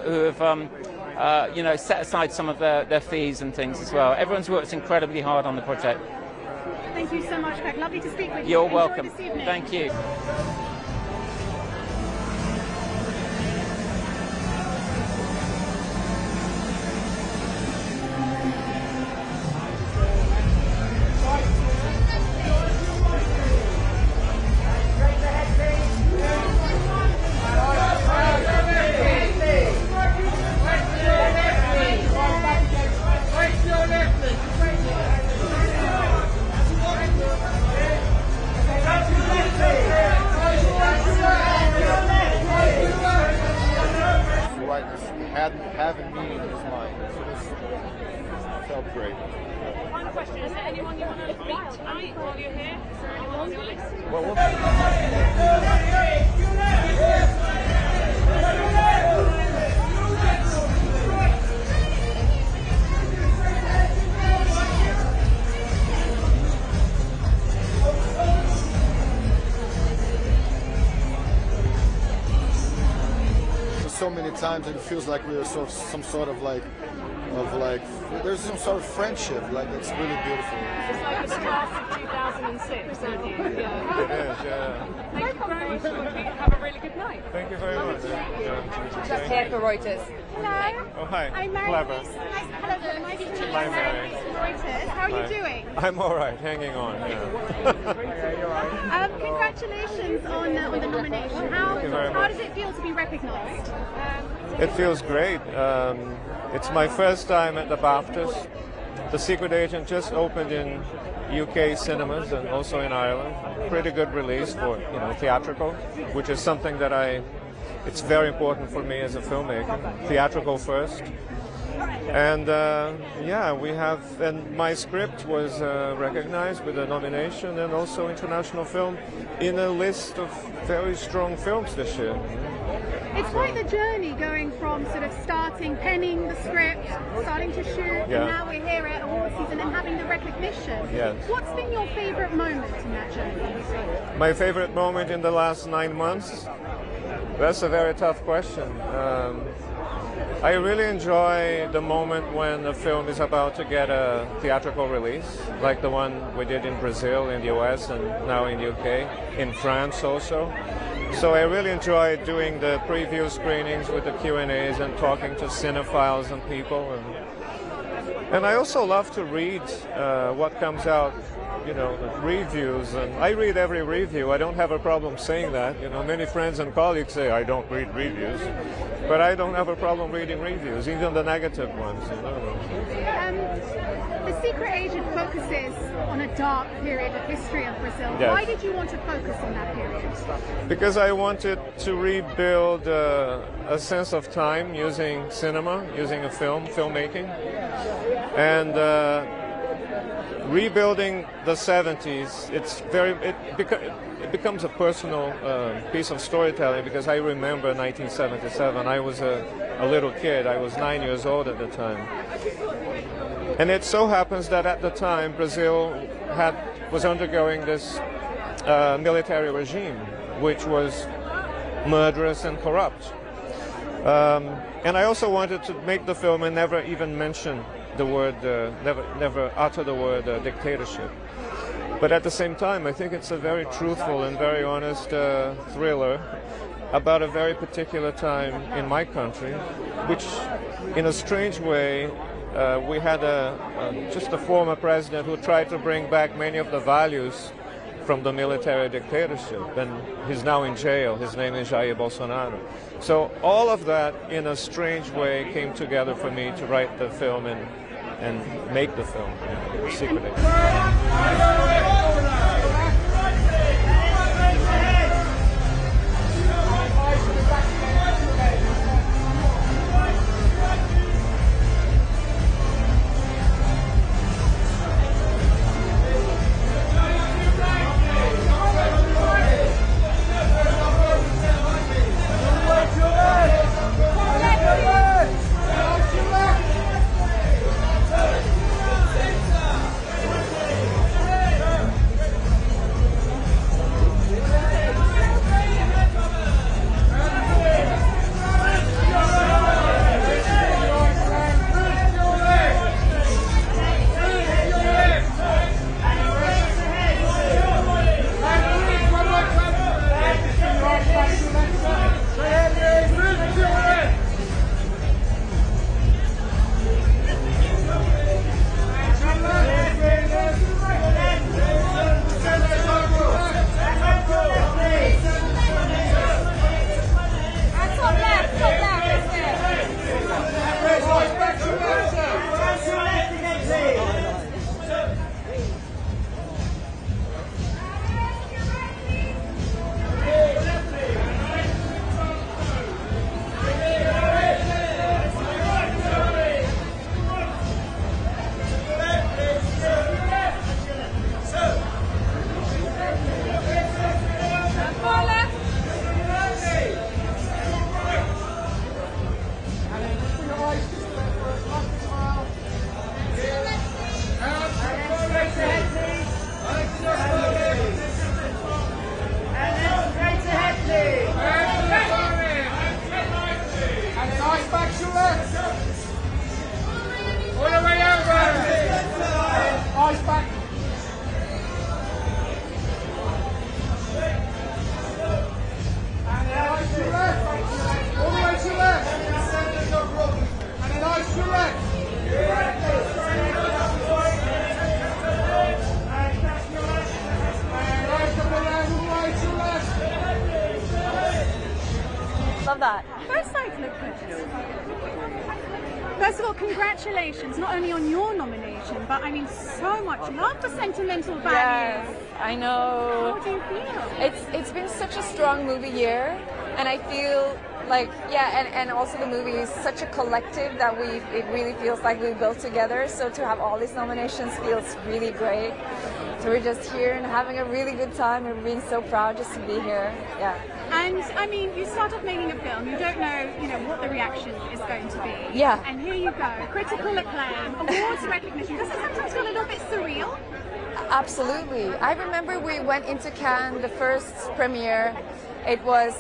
Speaker 3: set aside some of their fees and things as well. Everyone's worked incredibly hard on the project.
Speaker 4: Thank you so much, Craig. Lovely to speak with you.
Speaker 3: You're
Speaker 4: Enjoy
Speaker 3: welcome.
Speaker 4: this evening.
Speaker 3: Thank you.
Speaker 1: Having me in his mind, so felt great.
Speaker 6: One question: is there anyone you want to meet tonight while you're here? Is there anyone on your list?
Speaker 1: So many times it feels like we are there's some sort of friendship, like it's really beautiful.
Speaker 6: It's like the class of 2006, aren't you? Yeah.
Speaker 1: It is, yeah.
Speaker 6: Thank you very much. Have a really good night.
Speaker 1: Thank you very much.
Speaker 6: Just here for Reuters.
Speaker 4: Hello.
Speaker 1: Oh, hi.
Speaker 4: I'm Mary.
Speaker 1: Clever.
Speaker 4: Hello, nice to meet you.
Speaker 1: Hi, Mary.
Speaker 4: Reuters. How are you doing?
Speaker 1: I'm all right, hanging on. Yeah.
Speaker 4: Congratulations on the nomination. How does it feel to be recognised?
Speaker 1: It feels great. It's my first time at the BAFTAs. The Secret Agent just opened in UK cinemas and also in Ireland. Pretty good release for theatrical, which is something that it's very important for me as a filmmaker. Theatrical first. And yeah, we have, and my script was recognized with a nomination and also international film in a list of very strong films this year.
Speaker 4: It's quite the journey going from sort of penning the script, starting to shoot, and now we're here at award season and having the recognition.
Speaker 1: Yes.
Speaker 4: What's been your favourite moment in that journey?
Speaker 1: My favorite moment in the last 9 months? That's a very tough question. I really enjoy the moment when a film is about to get a theatrical release, like the one we did in Brazil, in the US, and now in the UK, in France also. So I really enjoy doing the preview screenings with the Q&As and talking to cinephiles and people. And I also love to read what comes out, you know, the reviews. And I read every review. I don't have a problem saying that. You know, many friends and colleagues say I don't read reviews, but I don't have a problem reading reviews, even the negative ones. You know.
Speaker 4: The Secret Agent focuses on a dark period of history of Brazil.
Speaker 1: Yes.
Speaker 4: Why did you want to focus on that period?
Speaker 1: Because I wanted to rebuild a sense of time using cinema, using a filmmaking, and rebuilding the 70s. It becomes a personal piece of storytelling because I remember 1977. I was a little kid. I was 9 years old at the time. And it so happens that at the time Brazil was undergoing this military regime, which was murderous and corrupt. And I also wanted to make the film and never even mention the word, never utter the word dictatorship. But at the same time, I think it's a very truthful and very honest thriller about a very particular time in my country, which, in a strange way, we had just a former president who tried to bring back many of the values from the military dictatorship, and he's now in jail. His name is Jair Bolsonaro. So all of that, in a strange way, came together for me to write the film and make the film, Secret Agent.
Speaker 4: Love that. Both sides look good. First of all, congratulations, not only on your nomination, but I mean so much love for sentimental values.
Speaker 2: Yes, I know.
Speaker 4: How do you feel?
Speaker 2: It's been such a strong movie year, and I feel like, yeah, and also the movie is such a collective that it really feels like we built together. So to have all these nominations feels really great. So we're just here and having a really good time. We're being so proud just to be here. Yeah.
Speaker 4: And I mean, you start off making a film, you don't know, what the reaction is going to be.
Speaker 2: Yeah.
Speaker 4: And here you go, critical acclaim, awards recognition. Does it sometimes feel a little bit surreal?
Speaker 2: Absolutely. I remember we went into Cannes, the first premiere. It was,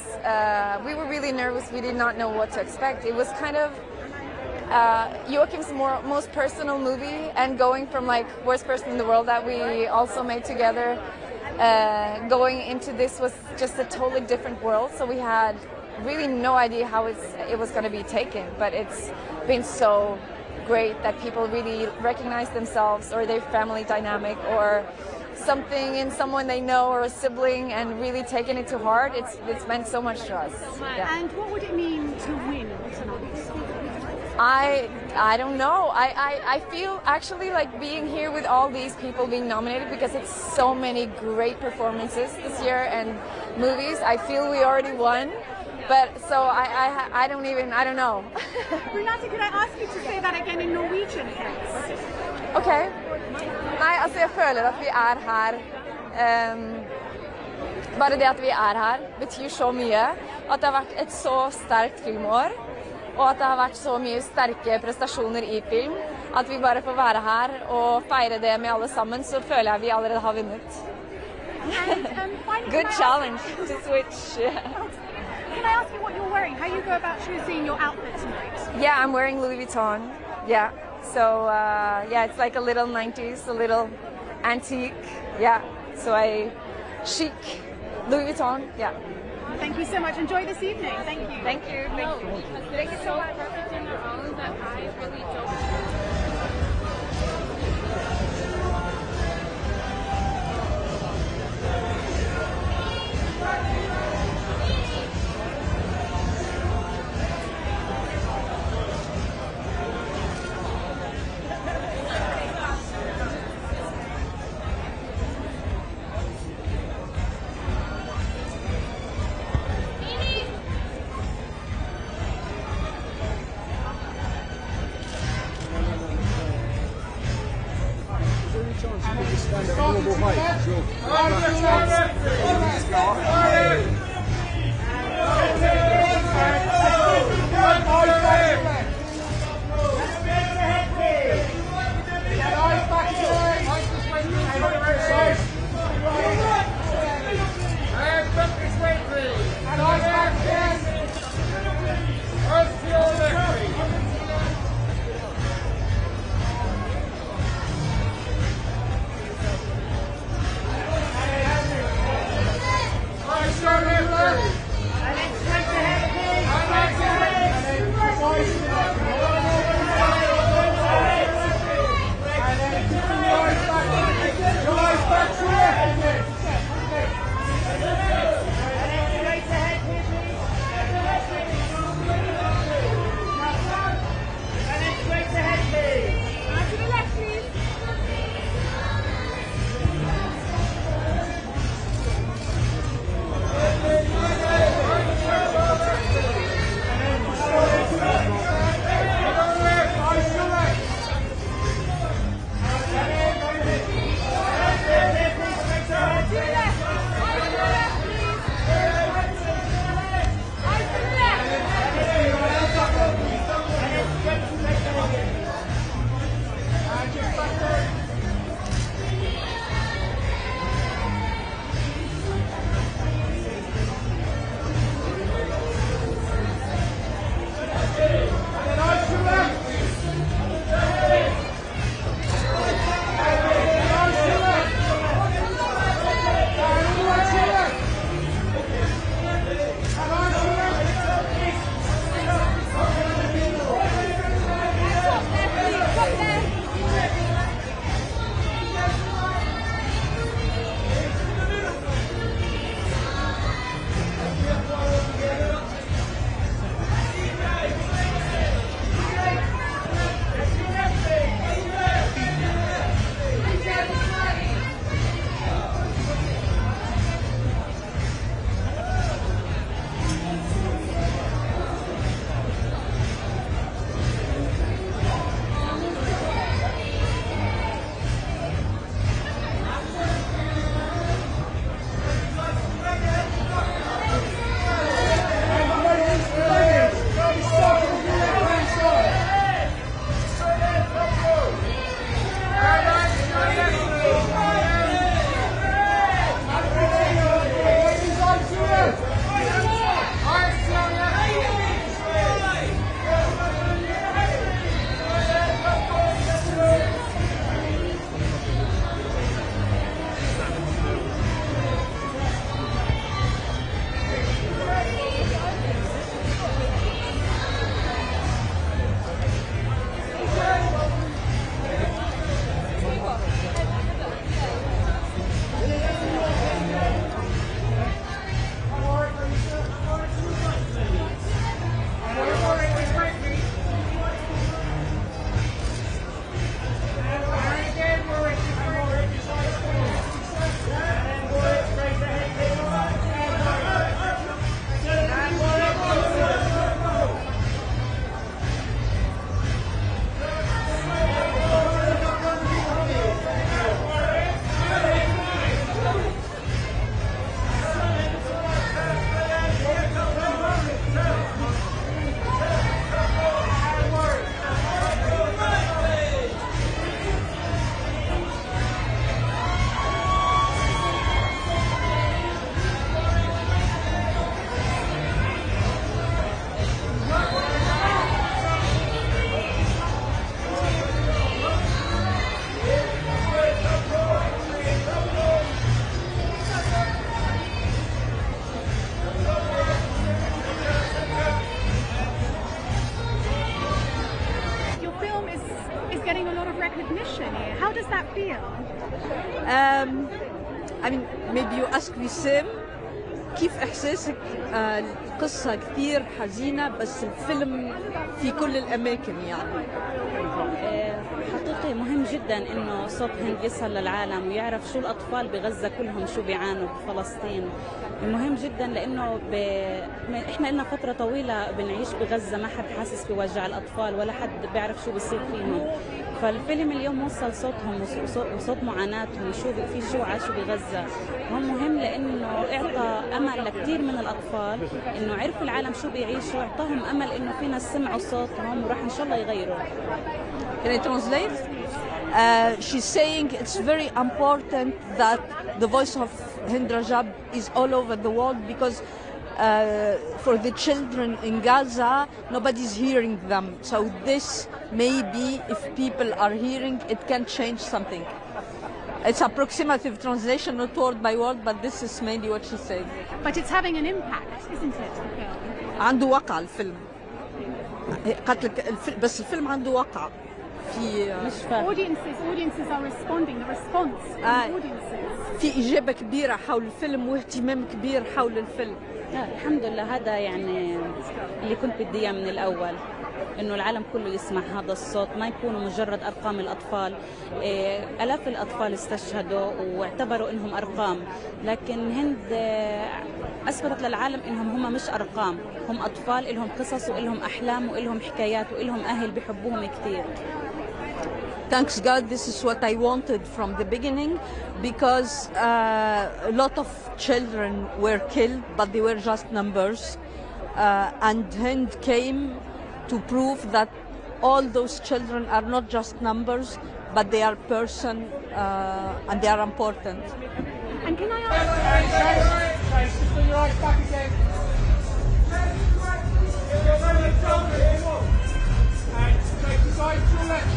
Speaker 2: we were really nervous. We did not know what to expect. It was kind of Joachim's most personal movie, and going from like Worst Person in the World that we also made together, going into this was just a totally different world. So we had really no idea how it was going to be taken, but it's been so great that people really recognize themselves or their family dynamic or something in someone they know or a sibling and really taking it to heart. It's meant so much to us. Yeah.
Speaker 4: And what would it mean to win tonight?
Speaker 2: I don't know. I feel actually like being here with all these people being nominated, because it's so many great performances this year and movies. I feel we already won. But so I don't know.
Speaker 4: Renate, could I ask you to say that again in Norwegian, please?
Speaker 2: Okay. Nei, altså jeg føler at vi er her. Bare det at vi er her betyr så mye. At det har vært et så sterkt filmår, og at det har vært så mye sterke prestasjoner i film. At vi bare får være her og feire det med alle sammen, så føler jeg vi allerede har vunnet. Good challenge to switch.
Speaker 4: Can I ask you what you're wearing? How you go about choosing your outfit tonight?
Speaker 2: Yeah, I'm wearing Louis Vuitton. Yeah. So, yeah, it's like a little 90s, a little antique. Yeah. So chic. Louis Vuitton. Yeah.
Speaker 4: Thank you so much. Enjoy this evening. Thank you.
Speaker 2: Thank you. Thank you. Thank you so much.
Speaker 5: On their own that I really don't.
Speaker 4: How does that feel?
Speaker 7: I mean, maybe you ask Wissam كيف إحساسك؟ القصة كثير حزينة بس الفيلم في كل الأماكن يعني.
Speaker 8: حقيقي مهم جدا انه صوت هند يصل للعالم ويعرف شو الاطفال بغزه كلهم شو بيعانوا بفلسطين. مهم جدا لانه احنا لنا فتره طويله بنعيش بغزه، ما حد حاسس بوجع الاطفال ولا حد بيعرف شو بيصير فيهم. فالفيلم اليوم وصل صوتهم وصوت معاناتهم، في شو عاشوا بغزه. هون مهم لانه اعطى امل لكثير من الاطفال انه عرفوا العالم شو بيعيشوا، اعطاهم امل انه في ناس سمعوا صوتهم وراح ان شاء الله يغيروا.
Speaker 7: Can I translate? She's saying it's very important that the voice of Hind Rajab is all over the world because for the children in Gaza, nobody's hearing them. So this maybe, if people are hearing, it can change something. It's approximative translation, not word by word, but this is mainly what she said.
Speaker 4: But it's having an impact, isn't it, the film?
Speaker 7: عنده وقع الفيلم. قالت لك بس الفيلم عنده وقع.
Speaker 4: Audiences are responding. The response from audiences.
Speaker 7: في إجابة كبيرة حول الفيلم واهتمام كبير حول الفيلم.
Speaker 8: الحمد لله، هذا يعني اللي كنت بدي اياه من الأول، إنه العالم كله يسمع هذا الصوت، ما يكونوا مجرد أرقام الأطفال. آلاف الأطفال استشهدوا واعتبروا إنهم أرقام، لكن هند أثبتت للعالم إنهم هم مش أرقام، هم أطفال إلهم قصص وإلهم أحلام وإلهم حكايات وإلهم أهل بيحبوهم كتير.
Speaker 7: Thanks God, this is what I wanted from the beginning, because a lot of children were killed, but they were just numbers. And Hind came to prove that all those children are not just numbers, but they are person and they are important.
Speaker 4: And can I ask?
Speaker 14: Just put your eyes back again. And take the side to the left.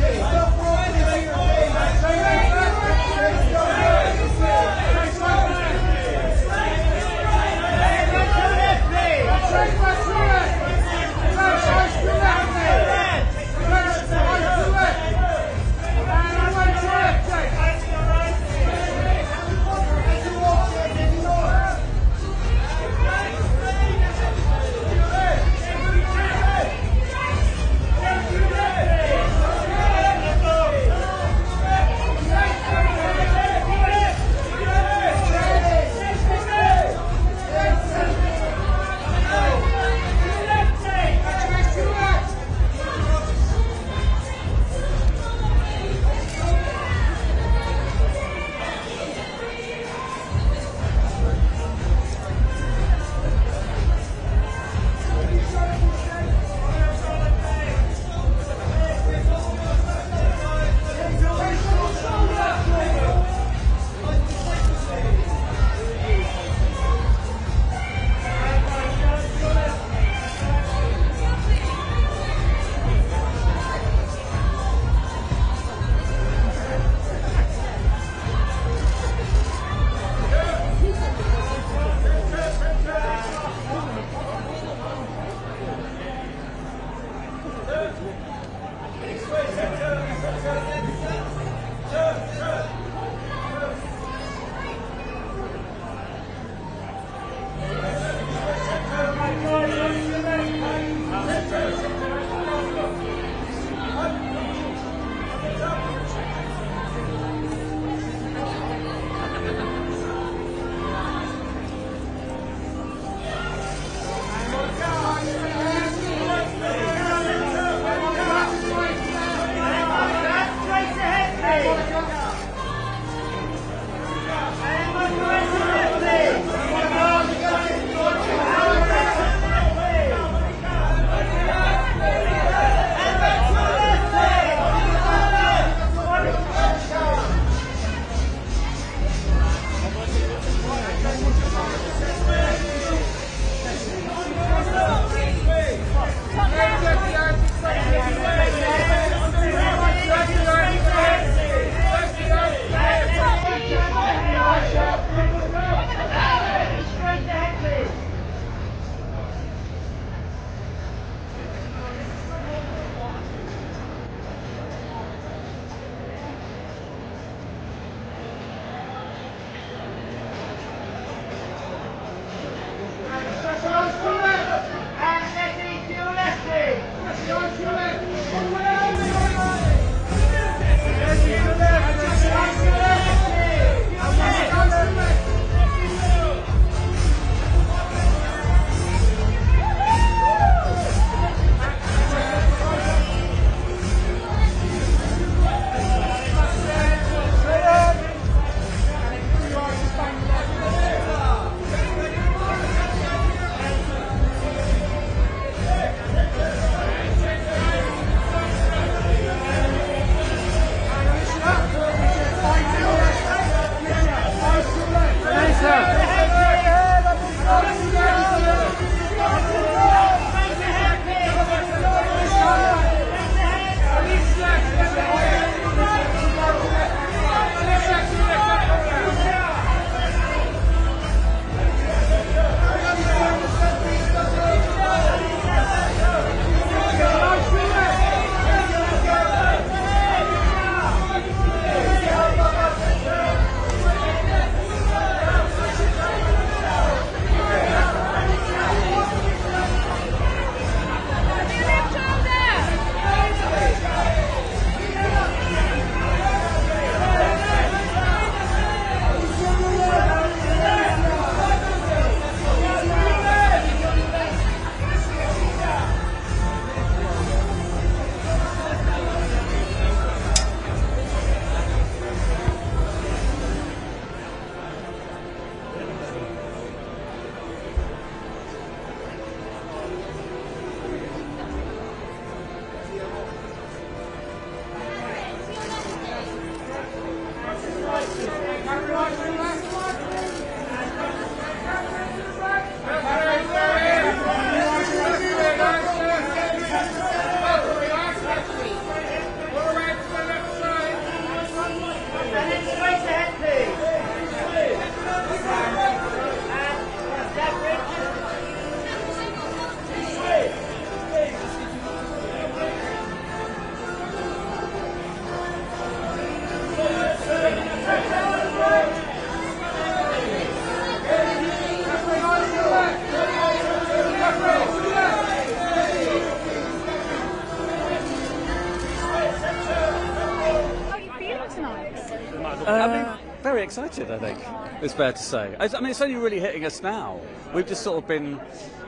Speaker 4: like?
Speaker 9: Very excited, I think, it's fair to say. I mean, it's only really hitting us now. We've just sort of been,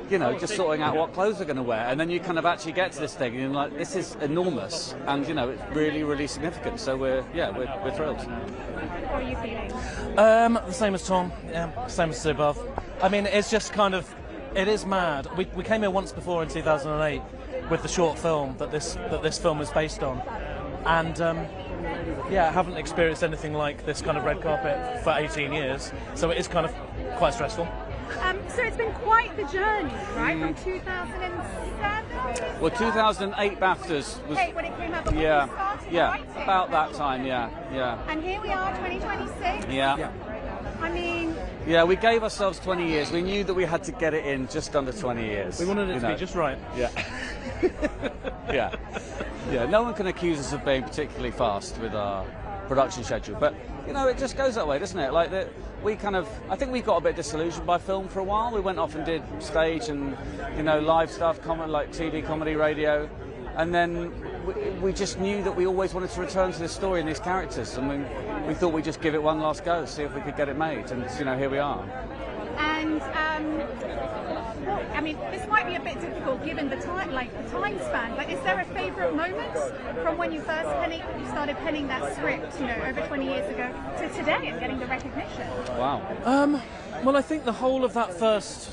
Speaker 9: you know, just sorting out what clothes we're going to wear, and then you kind of actually get to this thing, and you're like, this is enormous, and, you know, it's really, really significant, so we're thrilled.
Speaker 4: How are you feeling?
Speaker 10: The same as Tom, yeah, same as above. I mean, it's just kind of, it is mad. We came here once before in 2008 with the short film that this film is based on, and yeah, I haven't experienced anything like this kind of red carpet for 18 years, so it is kind of quite stressful.
Speaker 4: So it's been quite the journey, right? From 2007?
Speaker 9: Well, 2008 BAFTAs was...
Speaker 4: when it came out, when you started writing.
Speaker 9: About that time, yeah.
Speaker 4: And here we are, 2026?
Speaker 9: Yeah.
Speaker 4: I mean...
Speaker 9: Yeah, we gave ourselves 20 years. We knew that we had to get it in just under 20 years.
Speaker 10: We wanted it to be just right.
Speaker 9: Yeah. Yeah, no one can accuse us of being particularly fast with our production schedule, but, you know, it just goes that way, doesn't it? Like, I think we got a bit disillusioned by film for a while. We went off and did stage and, you know, live stuff, like TV, comedy, radio, and then we just knew that we always wanted to return to this story and these characters, and we thought we'd just give it one last go, see if we could get it made, and, you know, here we are.
Speaker 4: And, I mean, this might be a bit difficult given the time span, but is there a favourite moment from when you first started penning that script, you know, over 20 years ago, to today and getting the recognition?
Speaker 9: Wow.
Speaker 10: Well, I think the whole of that first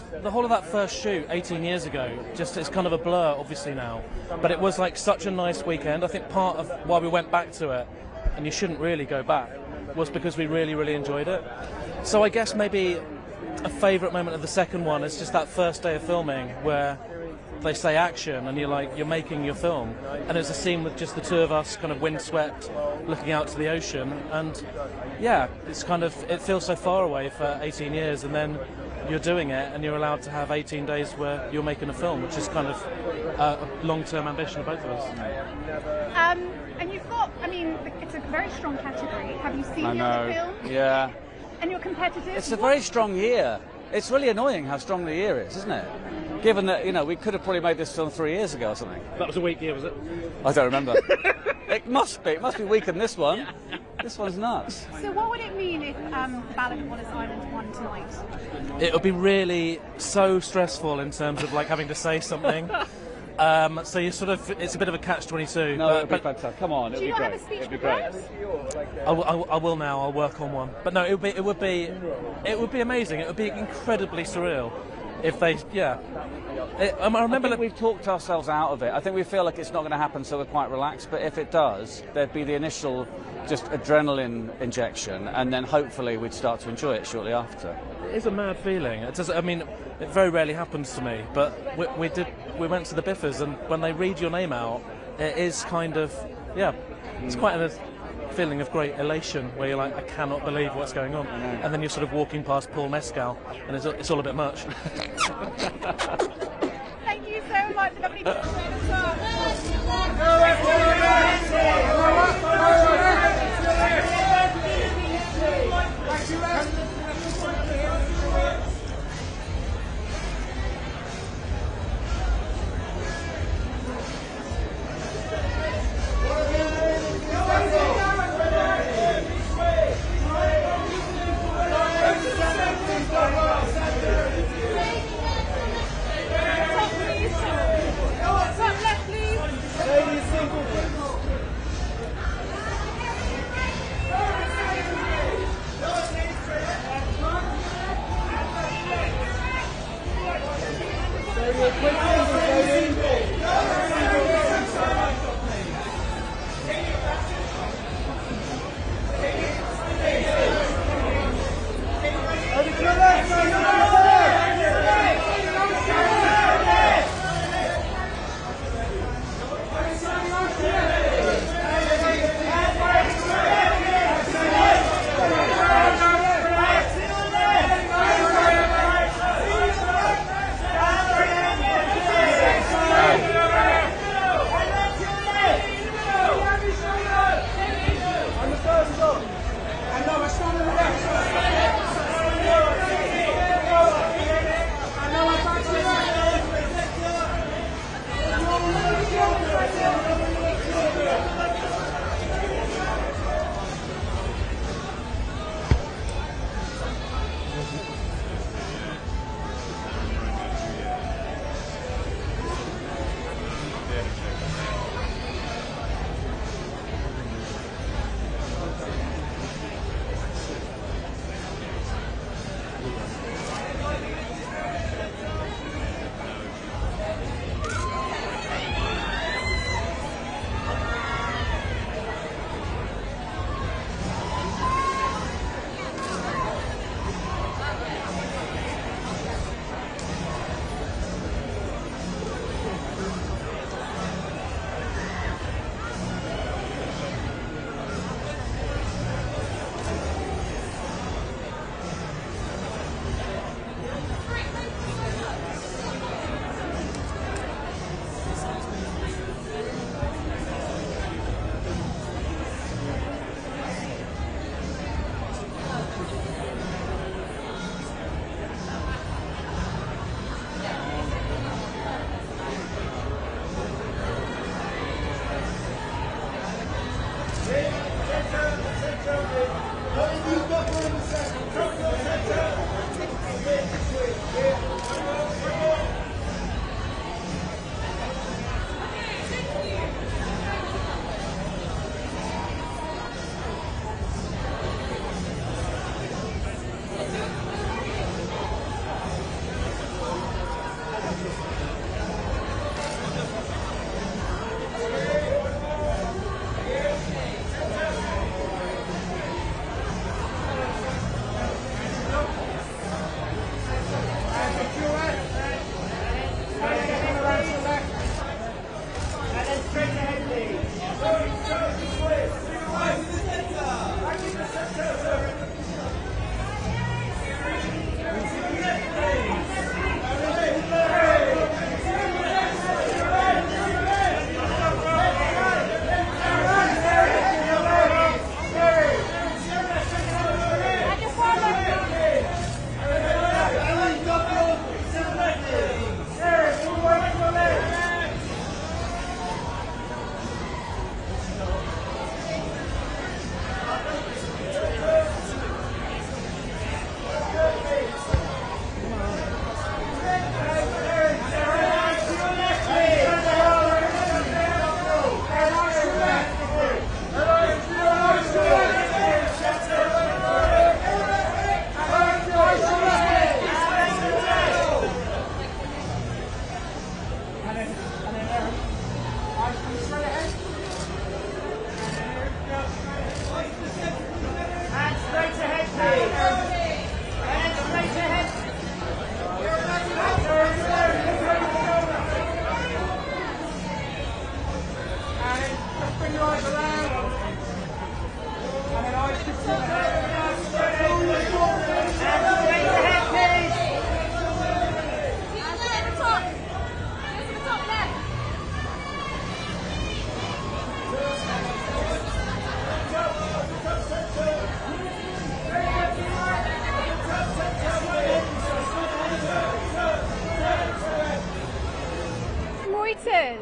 Speaker 10: shoot 18 years ago, just it's kind of a blur, obviously now. But it was like such a nice weekend. I think part of why we went back to it, and you shouldn't really go back, was because we really, really enjoyed it. So I guess maybe a favourite moment of the second one is just that first day of filming where they say action and you're making your film, and it's a scene with just the two of us kind of windswept looking out to the ocean, and yeah, it feels so far away for 18 years, and then you're doing it and you're allowed to have 18 days where you're making a film, which is kind of a long-term ambition of both of us.
Speaker 4: And you've got, I mean, it's a very strong category. Have you seen the other films?
Speaker 9: Yeah.
Speaker 4: And your competitors?
Speaker 9: It's a very strong year. It's really annoying how strong the year is, isn't it? Given that, you know, we could have probably made this film 3 years ago or something.
Speaker 10: That was a weak year, was it?
Speaker 9: I don't remember. It must be weaker than this one. This one's nuts.
Speaker 4: So what would it mean if Ballad of Wallace Island won tonight?
Speaker 10: It would be really so stressful in terms of like having to say something. So you sort of, it's a bit of a catch-22.
Speaker 9: No, it'll be fantastic. Come on, it'll be great.
Speaker 4: Do you not have a speech
Speaker 9: it'll be great.
Speaker 10: I will now. I'll work on one. But no, it would be amazing. It would be incredibly surreal if they, yeah. I remember
Speaker 9: I think we've talked ourselves out of it. I think we feel like it's not going to happen, so we're quite relaxed. But if it does, there'd be the initial just adrenaline injection, and then hopefully we'd start to enjoy it shortly after.
Speaker 10: It is a mad feeling. It does. I mean, it very rarely happens to me, but we went to the Biffers, and when they read your name out, it is kind of, yeah, it's quite a feeling of great elation where you're like, I cannot believe what's going on, and then you're sort of walking past Paul Mescal, and it's all a bit much.
Speaker 4: Thank you so much. Lovely to
Speaker 14: Ladies single.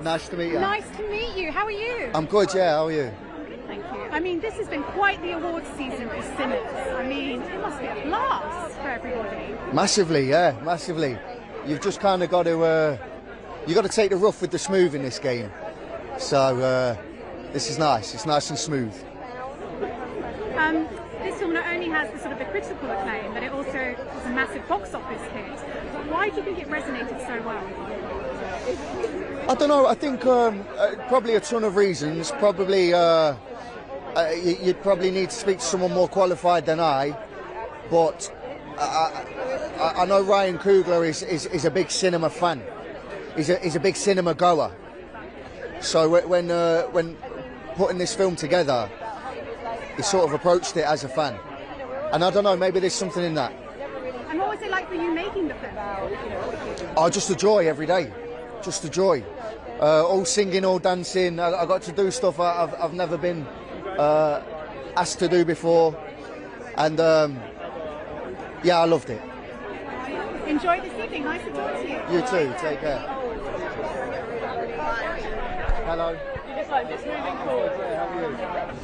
Speaker 11: Nice to meet you.
Speaker 4: Nice to meet you. How are you?
Speaker 11: I'm good, yeah, how are you?
Speaker 4: Good, thank you. I mean, this has been quite the awards season for cinemas. I mean, it must be a blast for everybody.
Speaker 11: Massively, yeah, massively. You've just kind of got to, you got to take the rough with the smooth in this game. So this is nice. It's nice and smooth.
Speaker 4: This film not only has the sort of the critical acclaim, but it also was a massive box office hit. Why do you think it resonated so well?
Speaker 11: I don't know. I think probably a ton of reasons. Probably you'd probably need to speak to someone more qualified than I. But I know Ryan Coogler is a big cinema fan. He's a big cinema goer. So when putting this film together, he sort of approached it as a fan. And I don't know. Maybe there's something in that.
Speaker 4: And what was it like for you making the film?
Speaker 11: Oh, just a joy every day. Just a joy. All singing, all dancing. I got to do stuff I've never been asked to do before. And yeah, I loved it.
Speaker 4: Enjoy this evening. Nice to talk to you.
Speaker 11: You too. Take care. Hello.
Speaker 6: You just like this moving forward.
Speaker 11: How are you?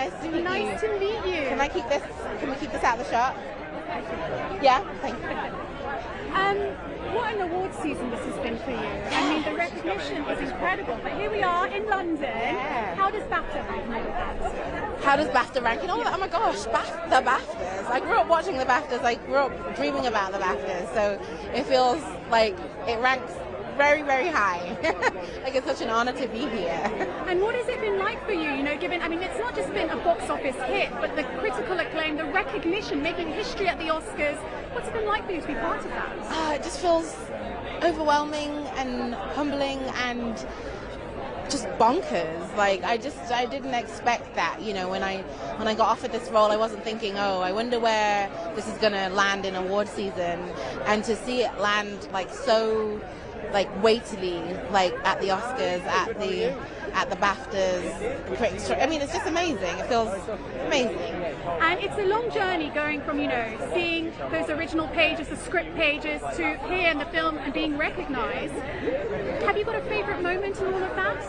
Speaker 12: Nice to meet you.
Speaker 4: Nice to meet you.
Speaker 12: Can I keep this? Can we keep this out of the shot? Yeah, thank you.
Speaker 4: What an award season this has been for you. I mean, the recognition is incredible. But here we are in London.
Speaker 12: Yeah.
Speaker 4: How does BAFTA rank in all of that?
Speaker 12: How does BAFTA rank in all that? Oh my gosh, the BAFTAs. I grew up watching the BAFTAs. I grew up dreaming about the BAFTAs. So it feels like it ranks very, very high. Like it's such an honor to be here.
Speaker 4: And what has it been like for you? You know, given, I mean, it's not just been a box office hit, but the critical acclaim, the recognition, making history at the Oscars. What's it been like for you to be part of that?
Speaker 12: It just feels overwhelming and humbling and just bonkers. Like I didn't expect that. You know, when I got offered this role, I wasn't thinking, oh, I wonder where this is gonna land in award season, and to see it land like so, like weightily, like at the Oscars, at the BAFTAs. I mean, it's just amazing. It feels amazing.
Speaker 4: And it's a long journey going from, you know, seeing those original pages, the script pages, to here in the film and being recognised. Have you got a favourite moment in all of that?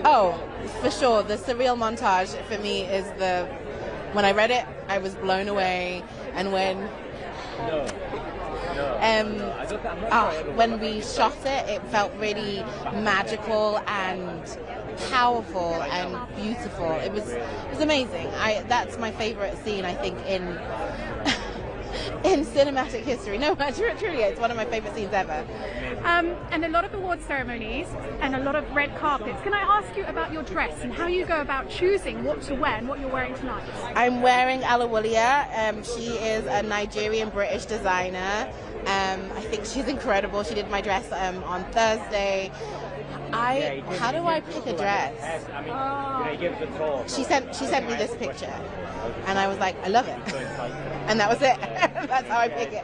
Speaker 12: Oh, for sure. The surreal montage for me is when I read it, I was blown away, and when we shot it, it felt really magical and powerful and beautiful. It was amazing. That's my favorite scene, I think, in cinematic history. No, truly, it's one of my favorite scenes ever.
Speaker 4: And a lot of award ceremonies and a lot of red carpets. Can I ask you about your dress and how you go about choosing what to wear and what you're wearing tonight?
Speaker 12: I'm wearing Alawulia. She is a Nigerian-British designer. I think she's incredible. She did my dress on Thursday. How do I pick a dress? She sent me this picture, and I was like, I love it, and that was it. That's how I pick it.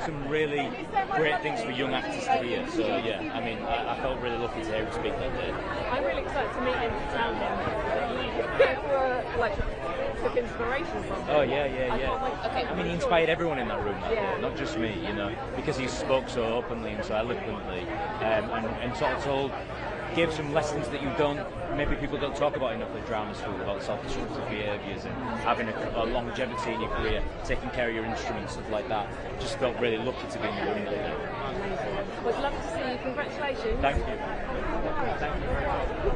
Speaker 13: Some really great things for young actors to hear. So yeah, I mean, I felt really lucky to hear him speak that day.
Speaker 6: I'm really excited to meet him and tell him took inspiration from him.
Speaker 13: Oh yeah. I mean, he inspired everyone in that room that day, not just me, you know, because he spoke so openly and so eloquently, and sort of gave some lessons that maybe people don't talk about enough at drama school, about self-destructive behaviours and having a longevity in your career, taking care of your instruments, stuff like that. Just felt really lucky to be in the room today.
Speaker 6: Would love to see you. Congratulations.
Speaker 13: Thank you.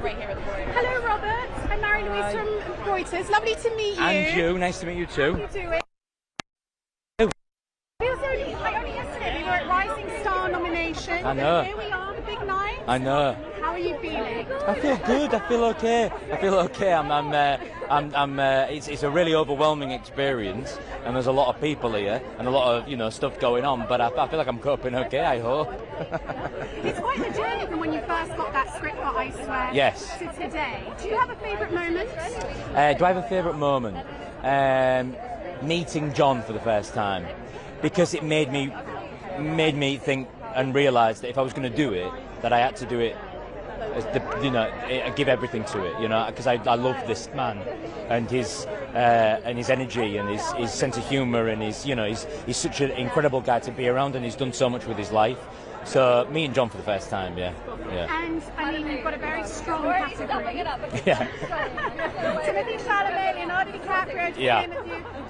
Speaker 12: Right here at the board.
Speaker 4: Hello, Robert. I'm Mary-Louise from Reuters. Lovely to meet you.
Speaker 13: And you. Nice to meet you too.
Speaker 4: How are you doing? Only yesterday we were at Rising Star nomination.
Speaker 13: I know.
Speaker 4: Here we are, the big night.
Speaker 13: I know.
Speaker 4: How are you feeling?
Speaker 13: I feel good. I feel okay. It's a really overwhelming experience, and there's a lot of people here and a lot of stuff going on. But I feel like I'm coping okay. I hope.
Speaker 4: It's quite the journey from when you first got that script for I Swear to today. Do you have a favourite moment?
Speaker 13: Do I have a favourite moment? Meeting John for the first time, because it made me think and realise that if I was going to do it, that I had to do it. Give everything to it, because I love this man and his energy and his sense of humour, and he's such an incredible guy to be around, and he's done so much with his life. So meeting John for the first time, yeah.
Speaker 4: And I mean, you've got a very strong category.
Speaker 13: Yeah.
Speaker 4: Timothy Chalamet, Leonardo DiCaprio,
Speaker 13: Yeah.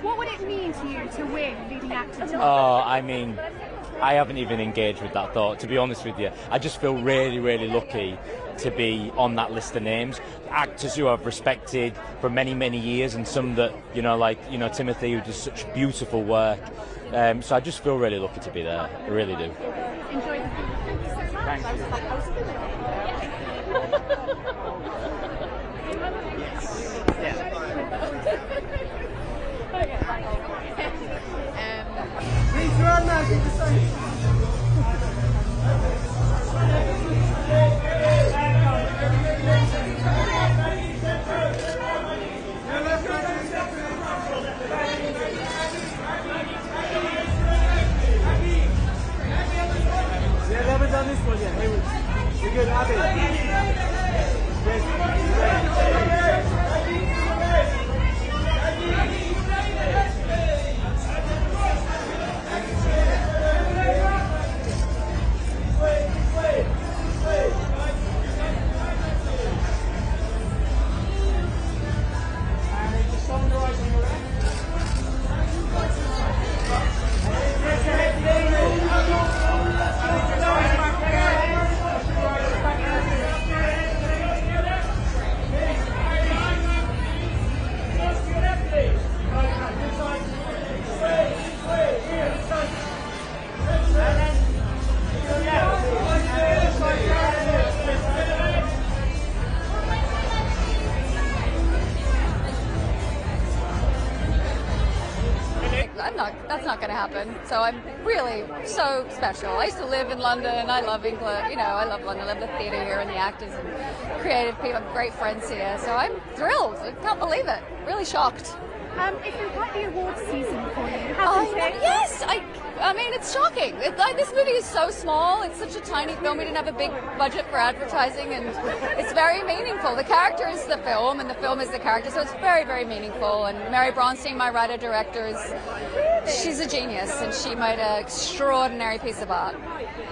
Speaker 4: What would it mean to you to win leading actor tonight?
Speaker 13: Oh, I mean, I haven't even engaged with that thought, to be honest with you. I just feel really, really lucky to be on that list of names. Actors who I've respected for many, many years, and some that, Timothy, who does such beautiful work. So I just feel really lucky to be there. I really do.
Speaker 4: Enjoy the film. Thank you so much.
Speaker 13: Thank you.
Speaker 14: Never done this one yet. Hey, we're good. Happy.
Speaker 15: not going to happen. So I'm really so special. I used to live in London. I love England. You know, I love London. I love the theatre here and the actors and creative people. I have great friends here. So I'm thrilled. I can't believe it. Really shocked.
Speaker 4: It's been quite the awards season for you, hasn't it?
Speaker 15: Yes, I mean, it's shocking. This movie is so small. It's such a tiny film. We didn't have a big budget for advertising, and it's very meaningful. The character is the film, and the film is the character, so it's very, very meaningful. And Mary Bronstein, my writer-director, she's a genius, and she made an extraordinary piece of art.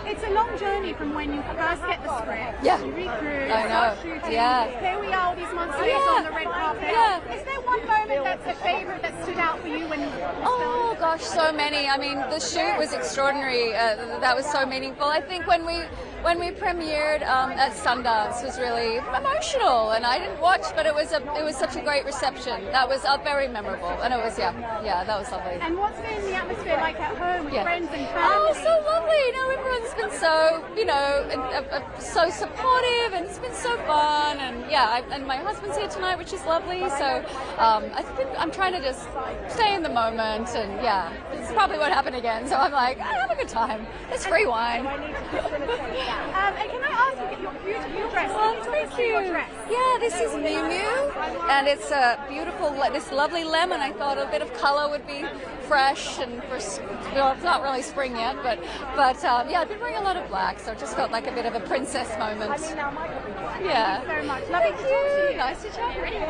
Speaker 4: It's a long journey from when you first get the script,
Speaker 15: yeah.
Speaker 4: you recruit,
Speaker 15: I know.
Speaker 4: start shooting, here we are all these months later on the red carpet.
Speaker 15: Yeah.
Speaker 4: Is there one moment that's a favourite that stood out for you when you
Speaker 15: Oh gosh, so many. I mean, the shoot was extraordinary. That was so meaningful. I think when we premiered at Sundance was really emotional, and I didn't watch, but it was such a great reception. That was very memorable, and it was yeah, that was lovely.
Speaker 4: And what's been the atmosphere like at home with friends and family?
Speaker 15: Oh, so lovely. You know, everyone's been so so supportive, and it's been so fun, and and my husband's here tonight, which is lovely. So I'm trying to just stay in the moment, and it's probably won't happen again. So I'm like, I have a good time. It's free wine.
Speaker 4: And can I ask you, your beautiful dress?
Speaker 15: Oh, thank you. Yeah, this is Miu Miu, and it's a beautiful, this lovely lemon. I thought a bit of color would be fresh, and it's not really spring yet, but I've been wearing a lot of black, so it just felt like a bit of a princess moment. Yeah.
Speaker 4: Thank you so much. Lovely to talk to you.
Speaker 15: Nice to chat with you.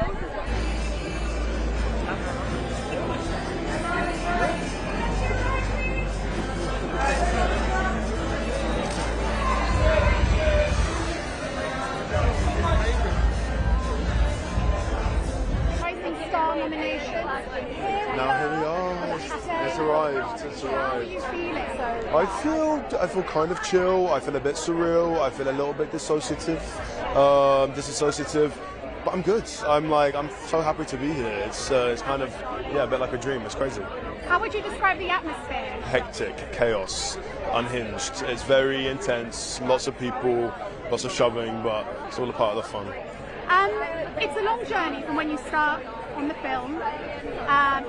Speaker 4: Star nomination.
Speaker 16: Now here we are. It's arrived. It's
Speaker 4: How are
Speaker 16: arrived.
Speaker 4: you feeling?
Speaker 16: I feel kind of chill. I feel a bit surreal. I feel a little bit disassociative. But I'm good. I'm so happy to be here. It's kind of a bit like a dream. It's crazy.
Speaker 4: How would you describe the atmosphere?
Speaker 16: Hectic, chaos, unhinged. It's very intense. Lots of people, lots of shoving, but it's all a part of the fun.
Speaker 4: It's a long journey from when you start on the film,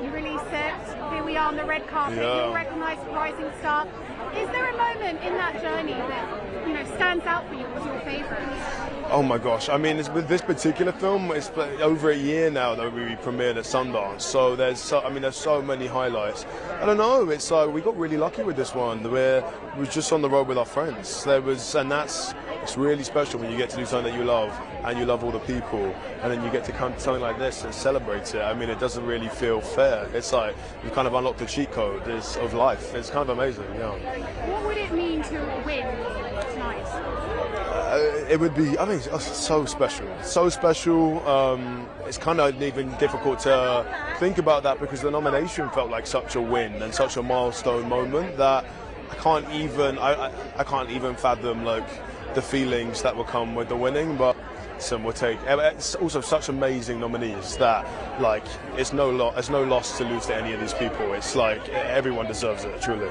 Speaker 4: you release it, here we are on the red carpet, you're recognised rising star. Is there a moment in that journey that stands out for you as your favourite?
Speaker 16: Oh my gosh, I mean, with this particular film, it's over a year now that we premiered at Sundance, so there's so many highlights. I don't know, it's like we got really lucky with this one. We were just on the road with our friends. It's really special when you get to do something that you love, and you love all the people, and then you get to come to something like this and celebrate it. I mean, it doesn't really feel fair. It's like you've kind of unlocked the cheat code of life. It's kind of amazing,
Speaker 4: What would it mean to win tonight?
Speaker 16: It would be, so special. So special. It's kind of even difficult to think about that because the nomination felt like such a win and such a milestone moment that I can't even fathom the feelings that will come with the winning. But it's also such amazing nominees that it's no loss to lose to any of these people. It's like everyone deserves it, truly.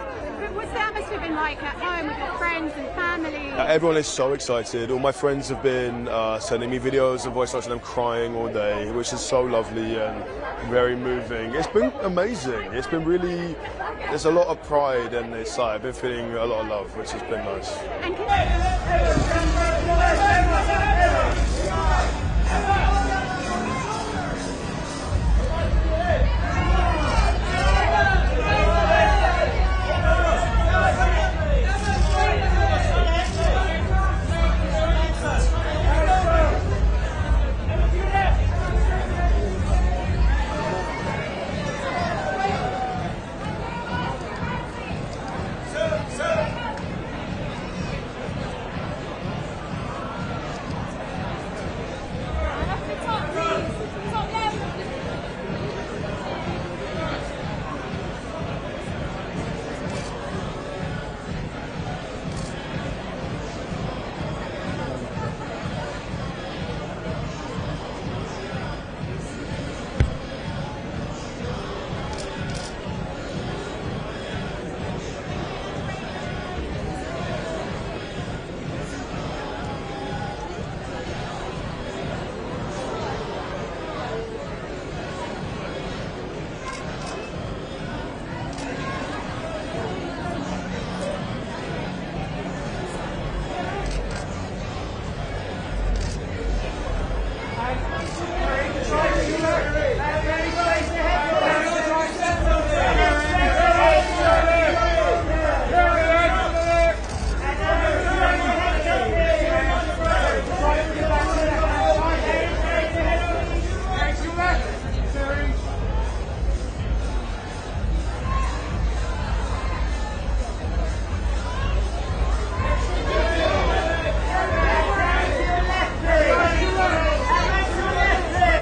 Speaker 4: What's the atmosphere been like at home with your friends and family?
Speaker 16: Everyone is so excited. All my friends have been sending me videos and voice notes of them crying all day, which is so lovely and very moving. It's been amazing. It's been really, there's a lot of pride, and I've been feeling a lot of love, which has been nice.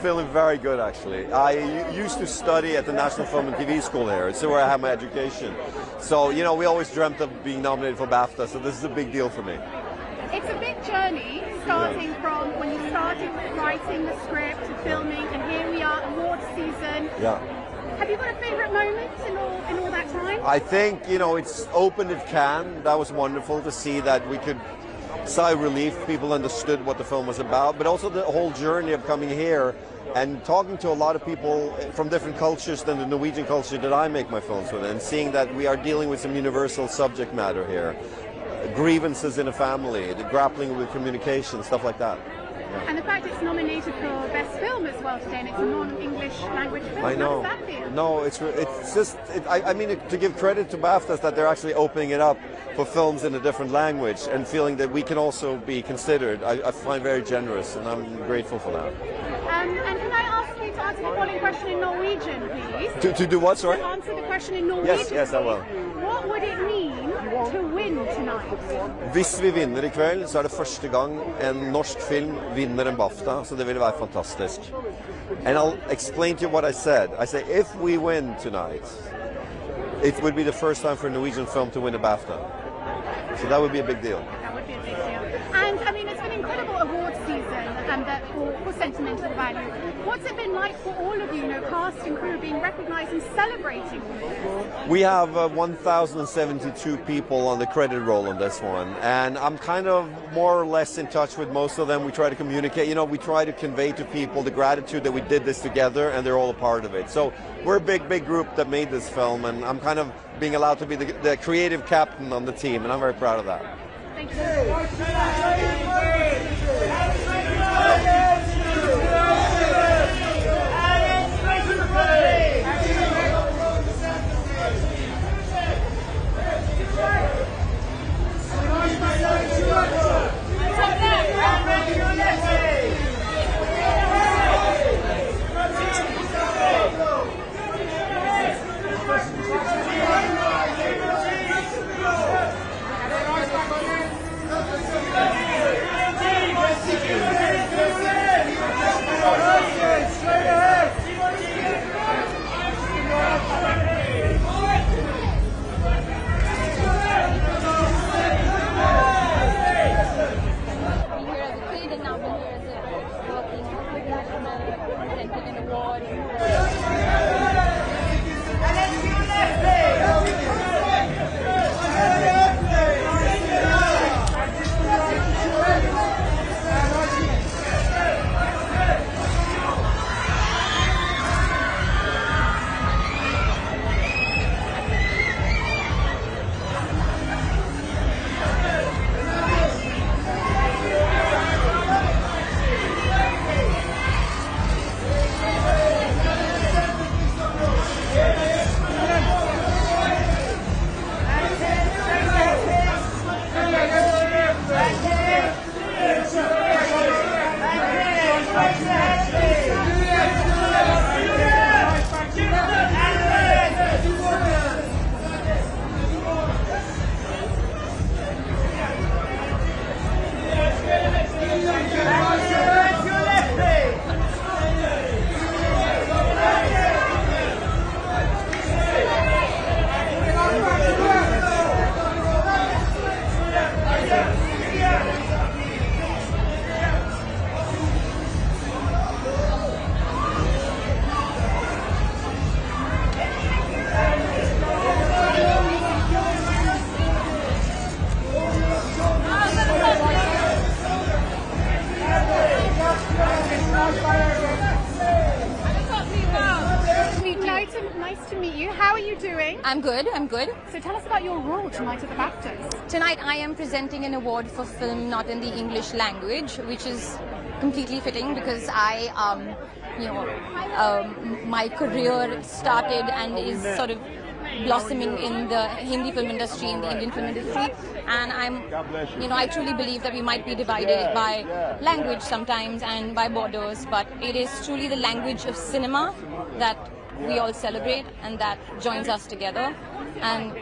Speaker 17: Feeling very good, actually. I used to study at the National Film and TV School here. It's where I had my education. So, you know, we always dreamt of being nominated for BAFTA, so this is a big deal for me.
Speaker 4: It's a big journey, starting from when you started writing the script to filming, and here we are, award season.
Speaker 17: Yeah.
Speaker 4: Have you got a favourite moment in all that time?
Speaker 17: I think, you know, it's opened at Cannes. That was wonderful to see that we could sigh relief. People understood what the film was about, but also the whole journey of coming here and talking to a lot of people from different cultures than the Norwegian culture that I make my films with, and seeing that we are dealing with some universal subject matter here. Grievances in a family, the grappling with communication, stuff like that. Yeah.
Speaker 4: And the fact it's nominated for Best Film as well today, and it's a non-English language film.
Speaker 17: I know.
Speaker 4: How does that feel?
Speaker 17: No, it's just, I mean, to give credit to BAFTA, that they're actually opening it up for films in a different language and feeling that we can also be considered, I find very generous, and I'm grateful for that.
Speaker 4: And can I ask you to answer the following question in Norwegian, please?
Speaker 17: To do what, sorry?
Speaker 4: To answer the question in Norwegian.
Speaker 17: Yes, I will.
Speaker 4: What would it mean to win tonight?
Speaker 17: Hvis vi vinner I kveld, så det første gang en norsk film vinner en BAFTA, så det ville være fantastisk. And I'll explain to you what I said. I say, if we win tonight, it would be the first time for a Norwegian film to win a BAFTA. So that would be a big deal.
Speaker 4: That would be a big deal. And I mean, it's an incredible award season, and that for sentimental value. What's it been like for all of you, cast and crew, being recognised and celebrating all this?
Speaker 17: We have 1,072 people on the credit roll on this one, and I'm kind of more or less in touch with most of them. We try to communicate, we try to convey to people the gratitude that we did this together, and they're all a part of it. So we're a big group that made this film, and I'm kind of being allowed to be the creative captain on the team, and I'm very proud of that.
Speaker 4: Thank you. Nice to meet you. How are you doing?
Speaker 2: I'm good, I'm good.
Speaker 4: So tell us about your role tonight at the BAFTAs.
Speaker 2: Tonight I am presenting an award for film not in the English language, which is
Speaker 18: completely fitting because my career started and is sort of blossoming in the Hindi film industry, in the Indian film industry, and I truly believe that we might be divided by language sometimes and by borders, but it is truly the language of cinema that we all celebrate and that joins us together, and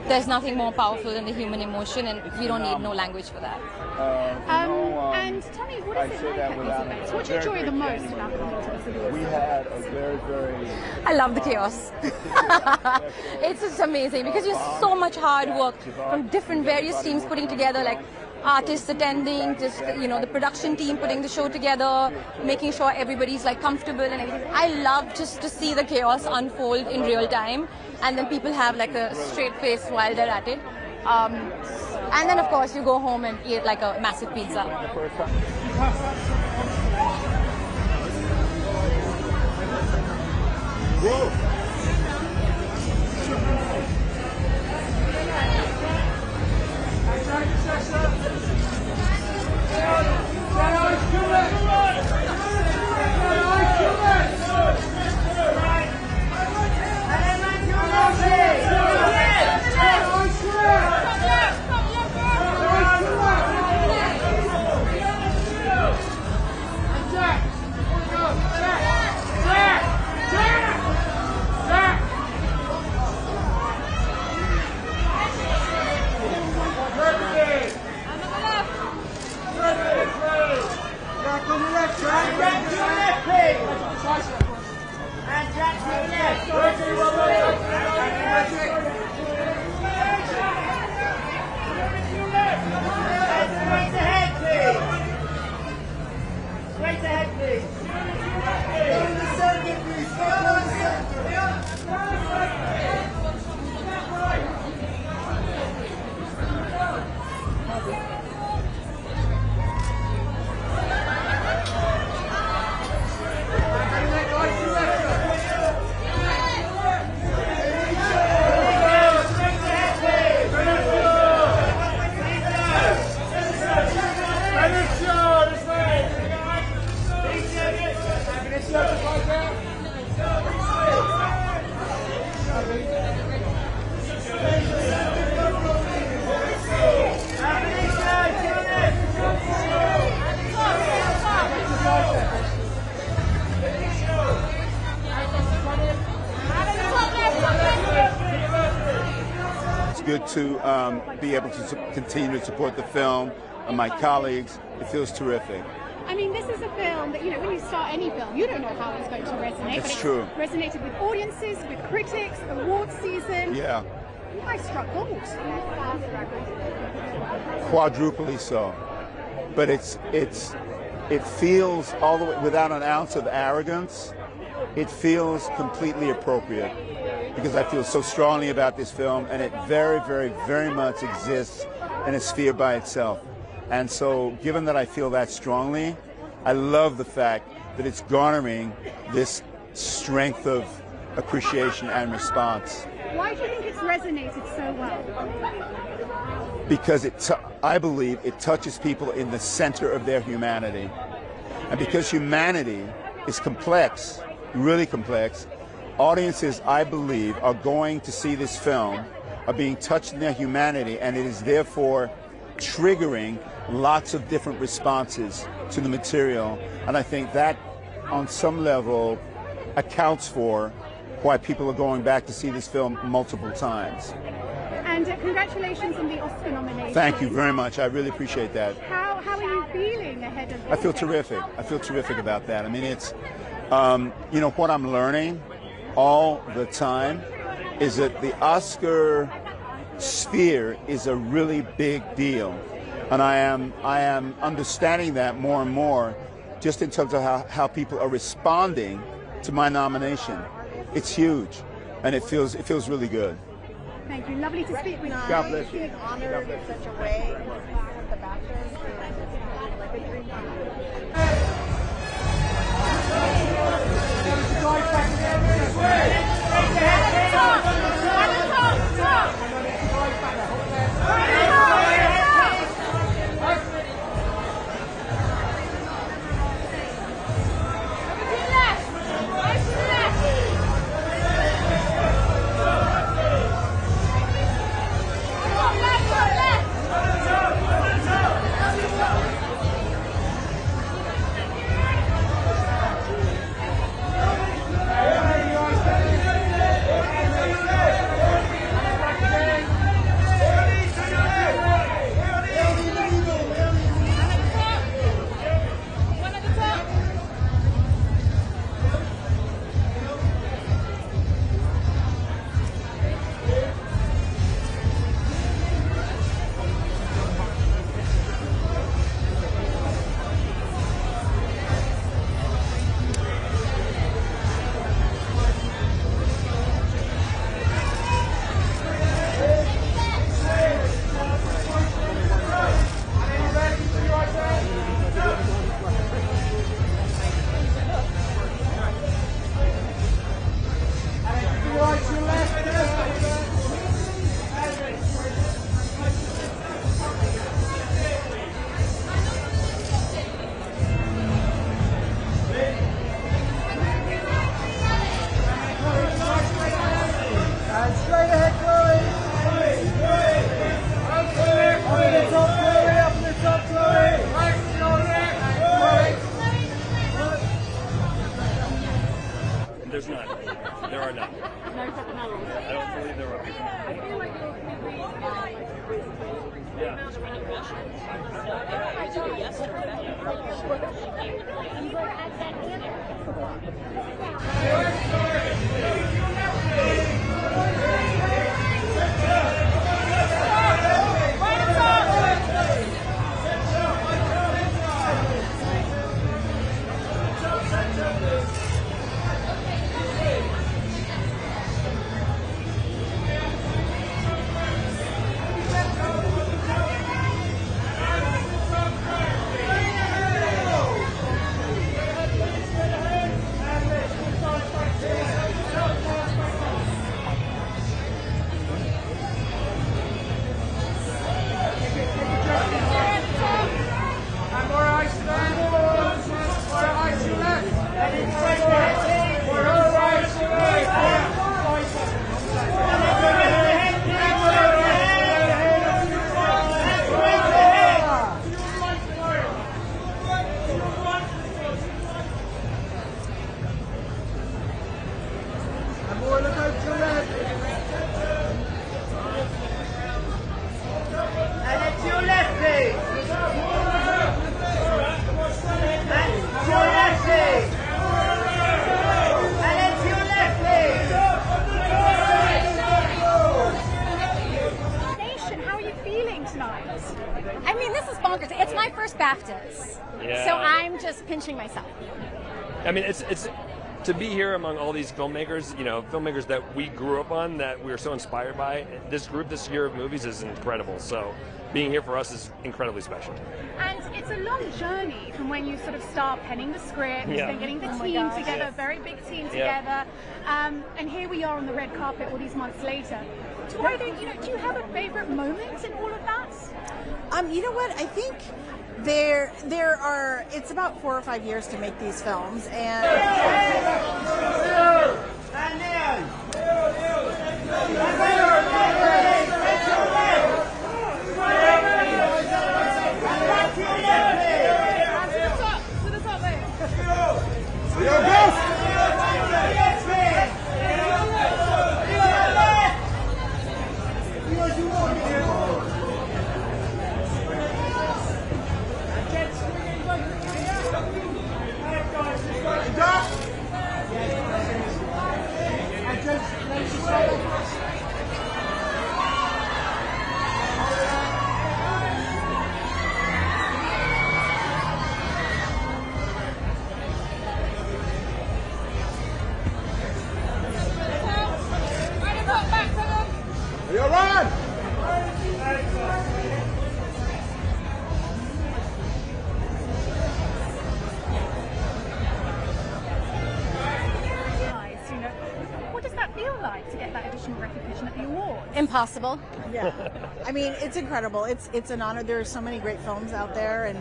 Speaker 18: there's nothing more powerful than the human emotion, and we don't need no language for that.
Speaker 4: And tell me, what is it like at these events? What do you enjoy the most about coming to this event?
Speaker 19: We had a very...
Speaker 18: I love the chaos. It's just amazing because there's so much hard work from different various teams putting together, like artists attending, just the production team putting the show together, making sure everybody's like comfortable and everything. I love just to see the chaos unfold in real time, and then people have like a straight face while they're at it. And then of course you go home and eat like a massive pizza.
Speaker 19: Good to be able to continue to support the film and my colleagues. It feels terrific.
Speaker 4: I mean, this is a film that, when you start any film, you don't know how it's going to resonate.
Speaker 19: It's true.
Speaker 4: Resonated with audiences, with critics, awards season.
Speaker 19: Yeah.
Speaker 4: You guys struck gold.
Speaker 19: Quadruply so. But it feels all the way, without an ounce of arrogance, it feels completely appropriate. Because I feel so strongly about this film, and it very, very, very much exists in a sphere by itself. And so, given that I feel that strongly, I love the fact that it's garnering this strength of appreciation and response.
Speaker 4: Why do you think it's resonated so well?
Speaker 19: Because I believe it touches people in the center of their humanity. And because humanity is complex, really complex, audiences, I believe, are going to see this film, are being touched in their humanity, and it is therefore triggering lots of different responses to the material. And I think that, on some level, accounts for why people are going back to see this film multiple times.
Speaker 4: And congratulations on the Oscar nomination.
Speaker 19: Thank you very much. I really appreciate that.
Speaker 4: How are you feeling ahead of this?
Speaker 19: I feel terrific. I feel terrific about that. I mean, it's, what I'm learning all the time is that the Oscar sphere is a really big deal, and I am understanding that more and more, just in terms of how people are responding to my nomination. It's huge, and it feels really good.
Speaker 4: Thank you. Lovely to speak with you.
Speaker 19: God bless you.
Speaker 4: Being honored in such a way with the BAFTAs.
Speaker 20: There's none. There are none.
Speaker 6: No technology.
Speaker 20: I don't believe there are.
Speaker 6: I feel like
Speaker 4: I mean, this is bonkers. It's my first BAFTAs, so I'm just pinching myself.
Speaker 20: I mean, it's to be here among all these filmmakers, you know, filmmakers that we grew up on, that we are so inspired by. This group this year of movies is incredible. So being here for us is incredibly special.
Speaker 4: And it's a long journey from when you sort of start penning the script, then getting the team together, very big team together, and here we are on the red carpet all these months later. Do you have a favorite moment in all of that?
Speaker 21: You know what? I think there are. It's about 4 or 5 years to make these films, and.
Speaker 14: You're on!
Speaker 4: What does that feel like to get that additional recognition at the awards?
Speaker 21: Impossible. Yeah. I mean, it's incredible. It's an honor. There are so many great films out there,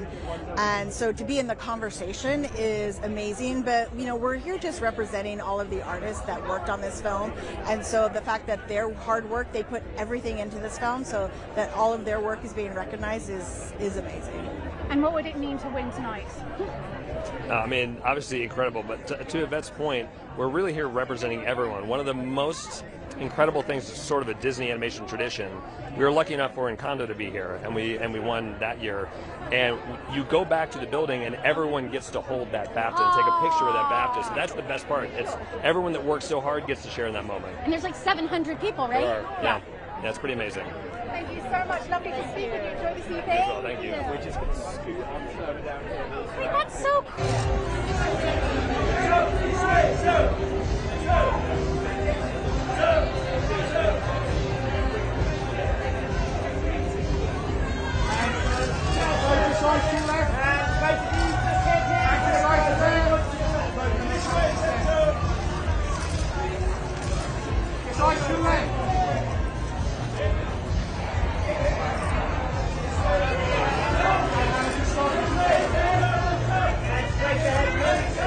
Speaker 21: and so to be in the conversation is amazing. But you know, we're here just representing all of the artists that worked on this film, and so the fact that their hard work, they put everything into this film, so that all of their work is being recognized is amazing.
Speaker 4: And what would it mean to win tonight?
Speaker 20: I mean, obviously incredible, but to Yvette's point, we're really here representing everyone. One of the most incredible things is sort of a Disney animation tradition. We were lucky enough for Encanto to be here, and we won that year. And you go back to the building, and everyone gets to hold that BAFTA and take a picture with that BAFTA. So that's the best part. It's everyone that works so hard gets to share in that moment.
Speaker 4: And there's like 700 people, right?
Speaker 20: Yeah, it's pretty amazing.
Speaker 4: Thank you so much. Lovely to speak with you. Enjoy this evening.
Speaker 20: Well, thank you.
Speaker 4: Yeah.
Speaker 20: We just get to scoot on over down here.
Speaker 4: Wait, that's so
Speaker 14: Straight ahead,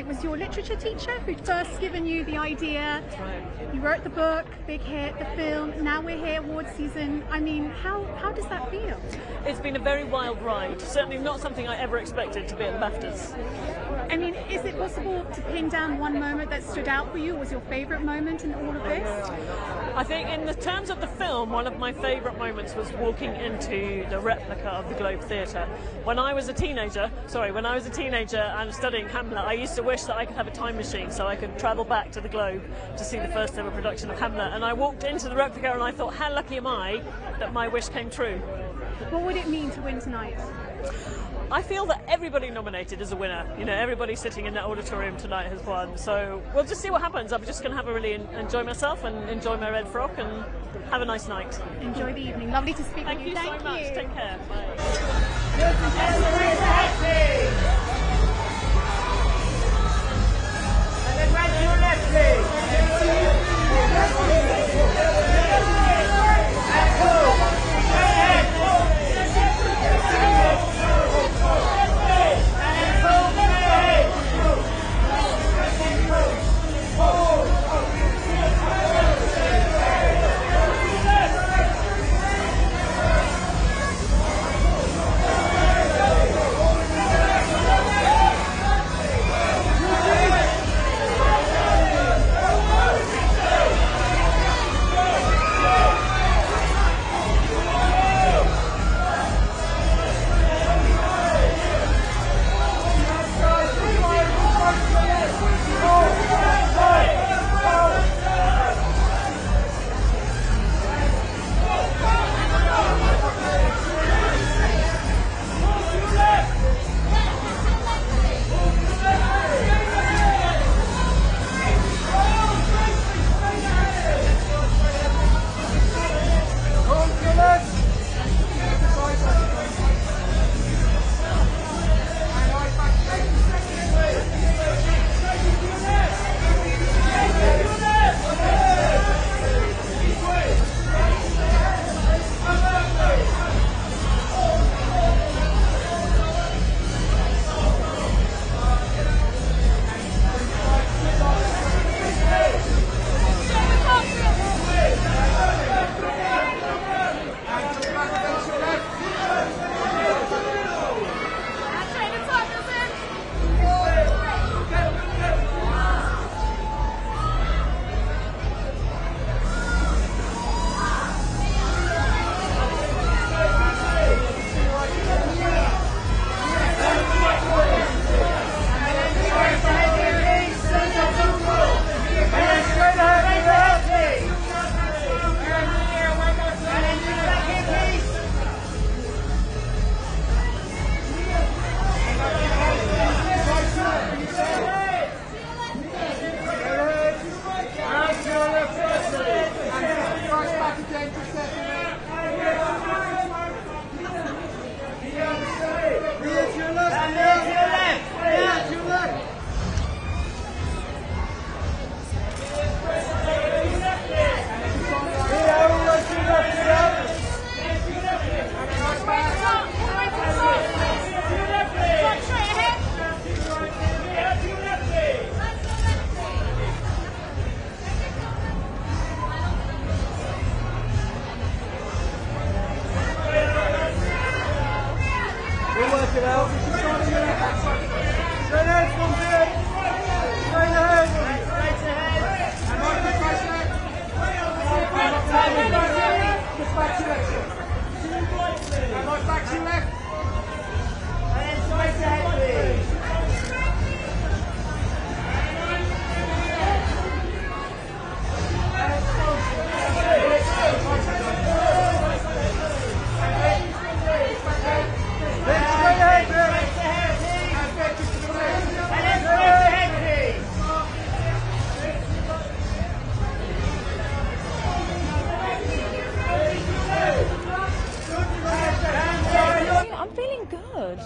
Speaker 4: was your literature teacher who'd first given you the idea.
Speaker 6: That's right.
Speaker 4: You wrote the book, big hit, the film. Now we're here, award season. I mean, how does that feel?
Speaker 6: It's been a very wild ride. Certainly not something I ever expected to be at the BAFTAs.
Speaker 4: I mean, is it possible to pin down one moment that stood out for you? Was your favourite moment in all of this?
Speaker 6: I think in the terms of the film, one of my favourite moments was walking into the replica of the Globe Theatre. When I was a teenager and studying Hamlet, I used to wish that I could have a time machine so I could travel back to the Globe to see the first ever production of Hamlet. And I walked into the replica and I thought, how lucky am I that my wish came true?
Speaker 4: What would it mean to win tonight?
Speaker 6: I feel that everybody nominated is a winner. You know, everybody sitting in that auditorium tonight has won. So we'll just see what happens. I'm just going to have a really enjoy myself and enjoy my red frock and have a nice night.
Speaker 4: Enjoy the evening. Lovely to speak with you.
Speaker 6: Thank you so much. Take care. Bye.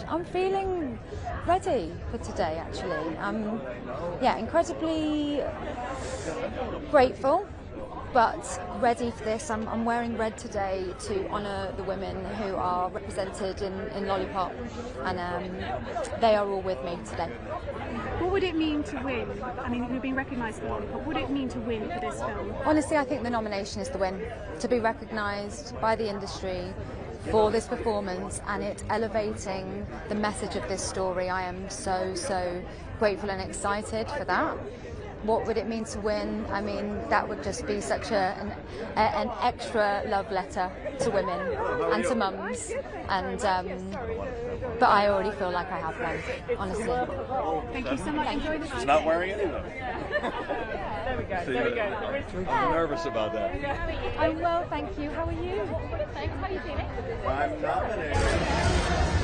Speaker 3: I'm feeling ready for today, actually. I'm incredibly grateful, but ready for this. I'm wearing red today to honour the women who are represented in Lollipop, and they are all with me today.
Speaker 4: What would it mean to win? I mean, you've been recognised for one, but what would it mean to win for this film?
Speaker 3: Honestly, I think the nomination is the win. To be recognised by the industry for this performance and it elevating the message of this story. I am so grateful and excited for that. What would it mean to win? I mean, that would just be such an extra love letter to women and to mums. And but I already feel like I have one, honestly.
Speaker 4: Thank you so much. Enjoy the
Speaker 1: She's not wearing any of them.
Speaker 6: There we go. There we go.
Speaker 1: I'm nervous about that.
Speaker 3: I'm well, thank you. How are you?
Speaker 15: Thanks. How are you feeling?
Speaker 1: I'm nominated.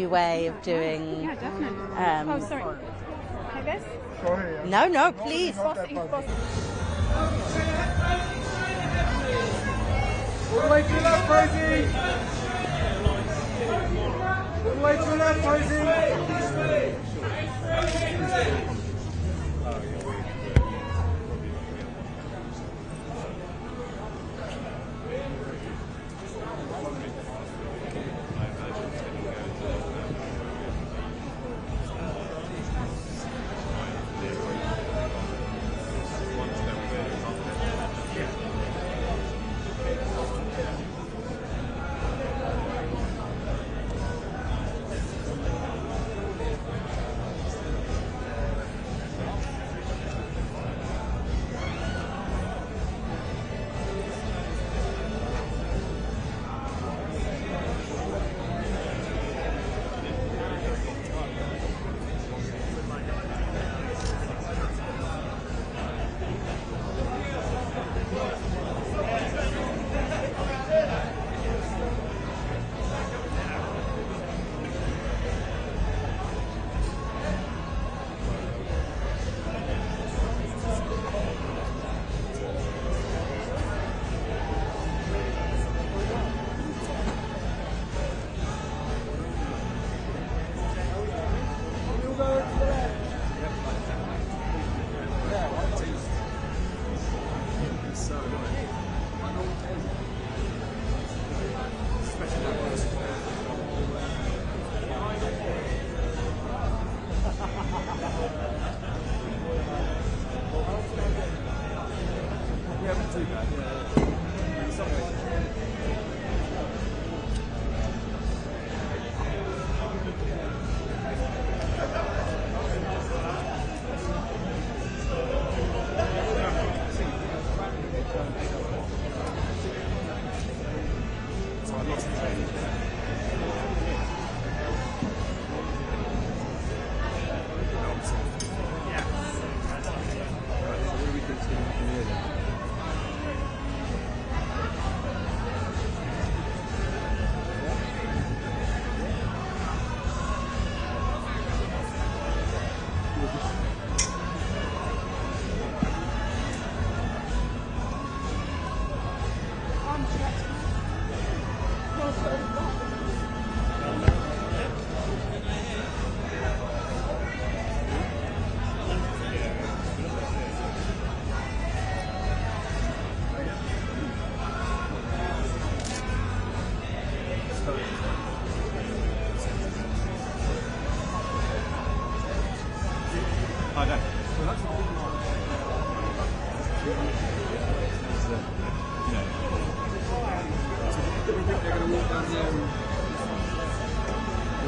Speaker 5: new way of doing.
Speaker 4: Yeah, definitely. Oh, sorry. Like this?
Speaker 5: No, no, please.
Speaker 14: All the way to the left, Rosie! All the way to the left, Rosie!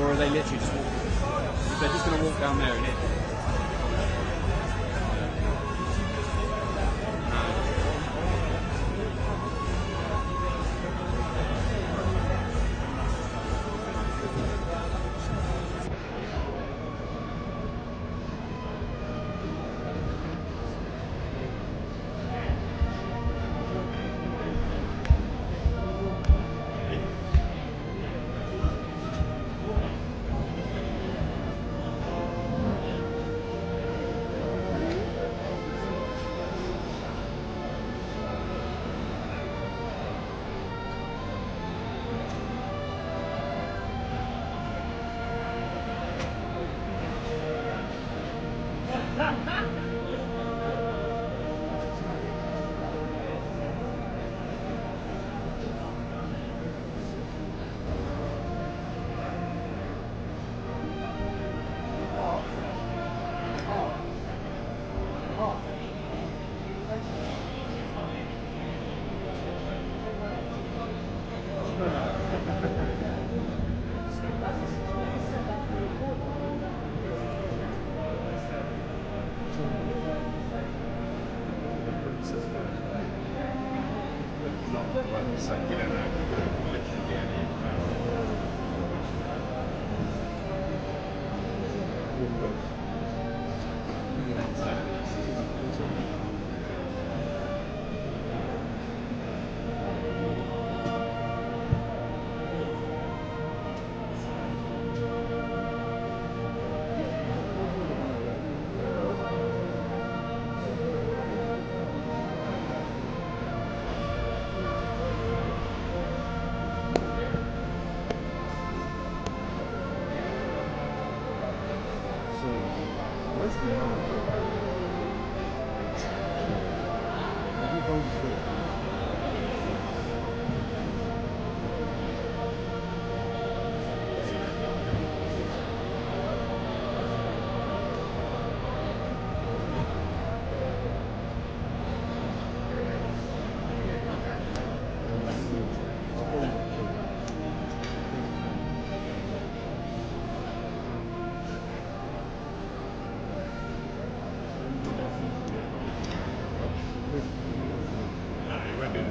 Speaker 22: Or are they literally just walking? They're just going to walk down there and hit.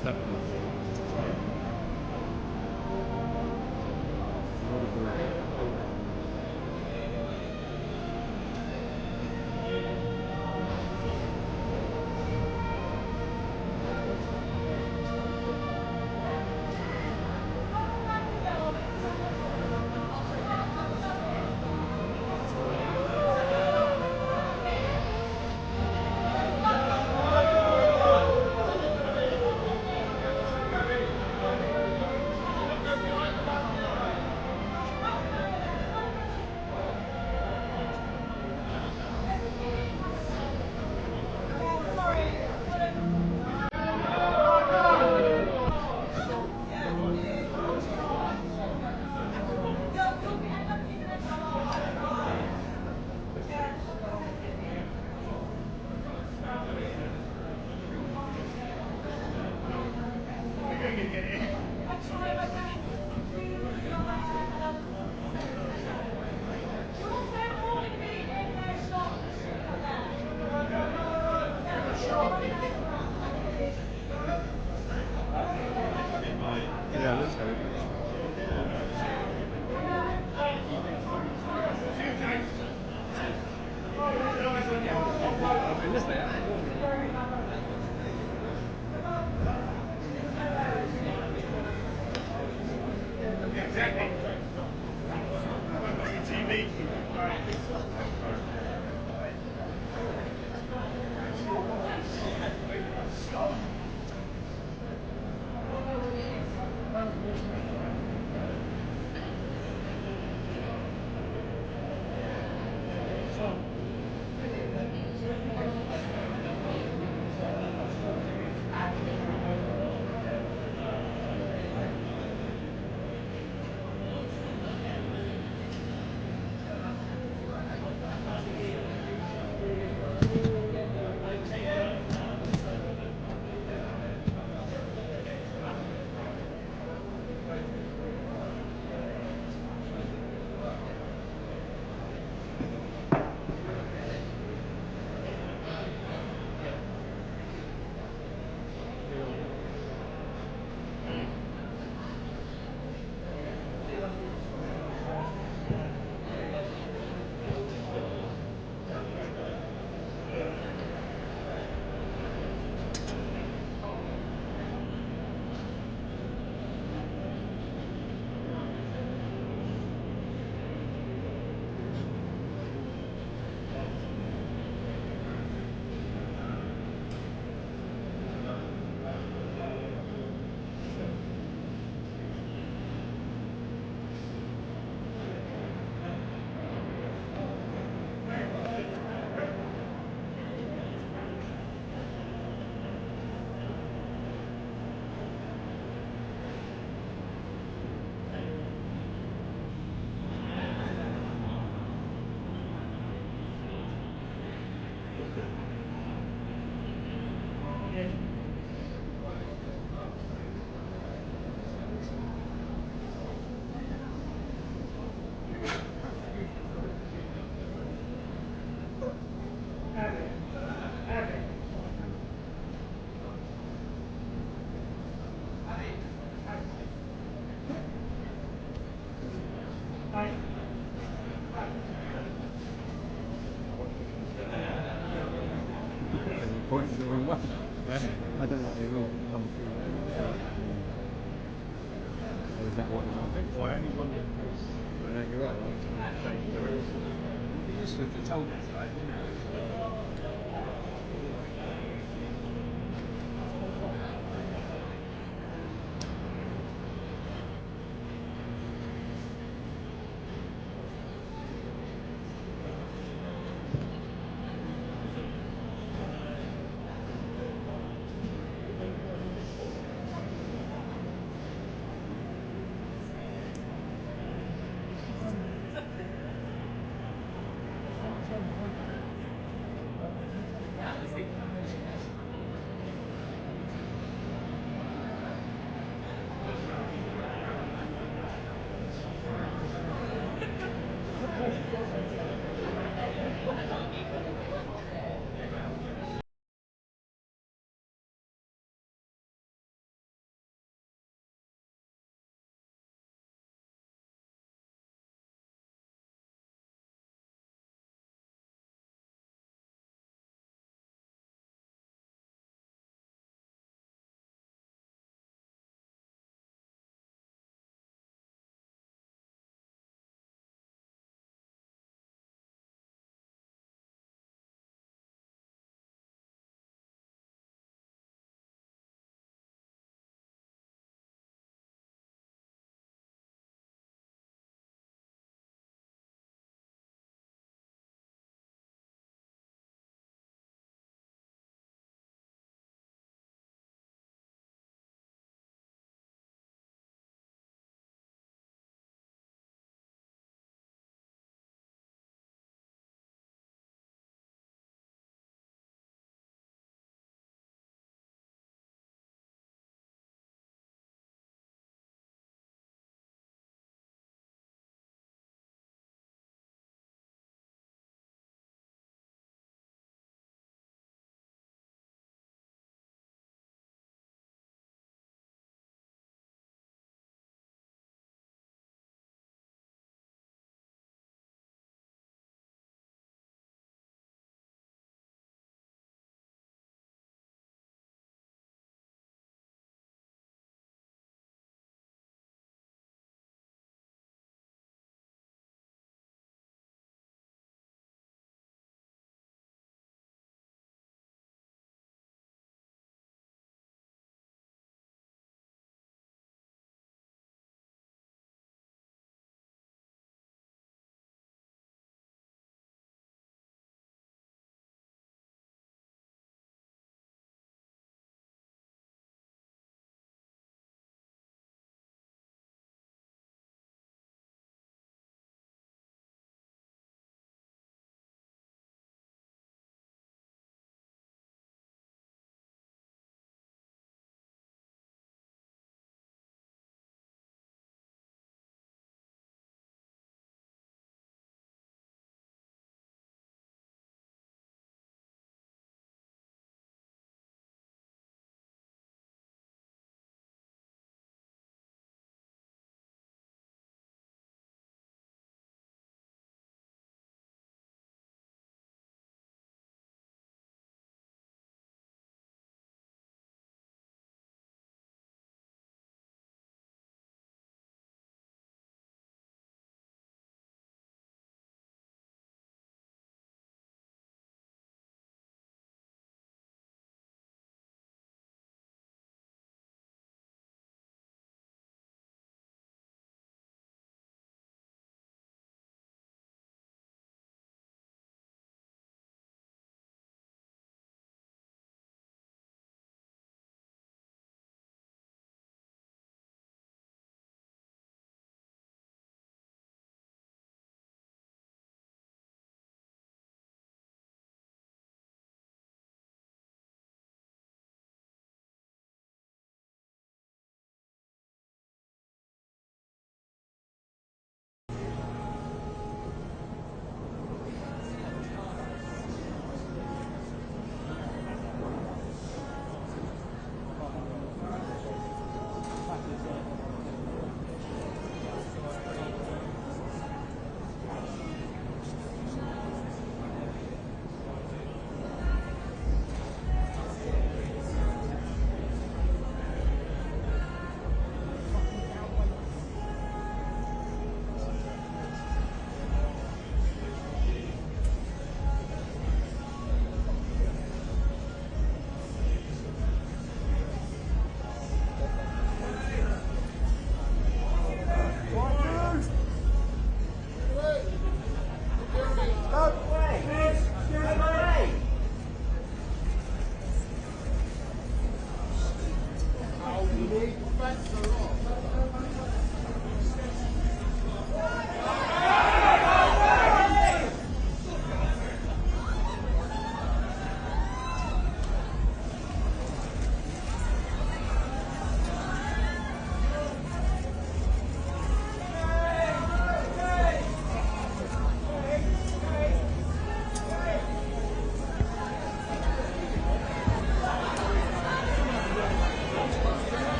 Speaker 7: step on that. What a group. Yeah, let's hope. They were pointing the wrong way. I don't think they will come through there. Or is that what they're going to do?
Speaker 8: Well, only one because
Speaker 7: I know you're right. I was going to change direction.
Speaker 8: they used to have told us that, didn't they?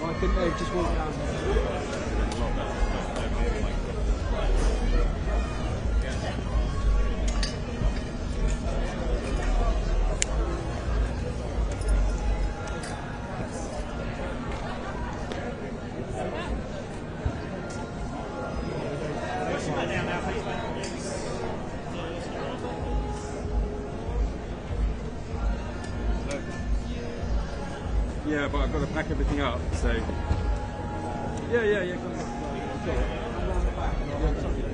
Speaker 7: I think they've just walked down. Yeah, but I've got to pack everything up, so... Yeah, come on.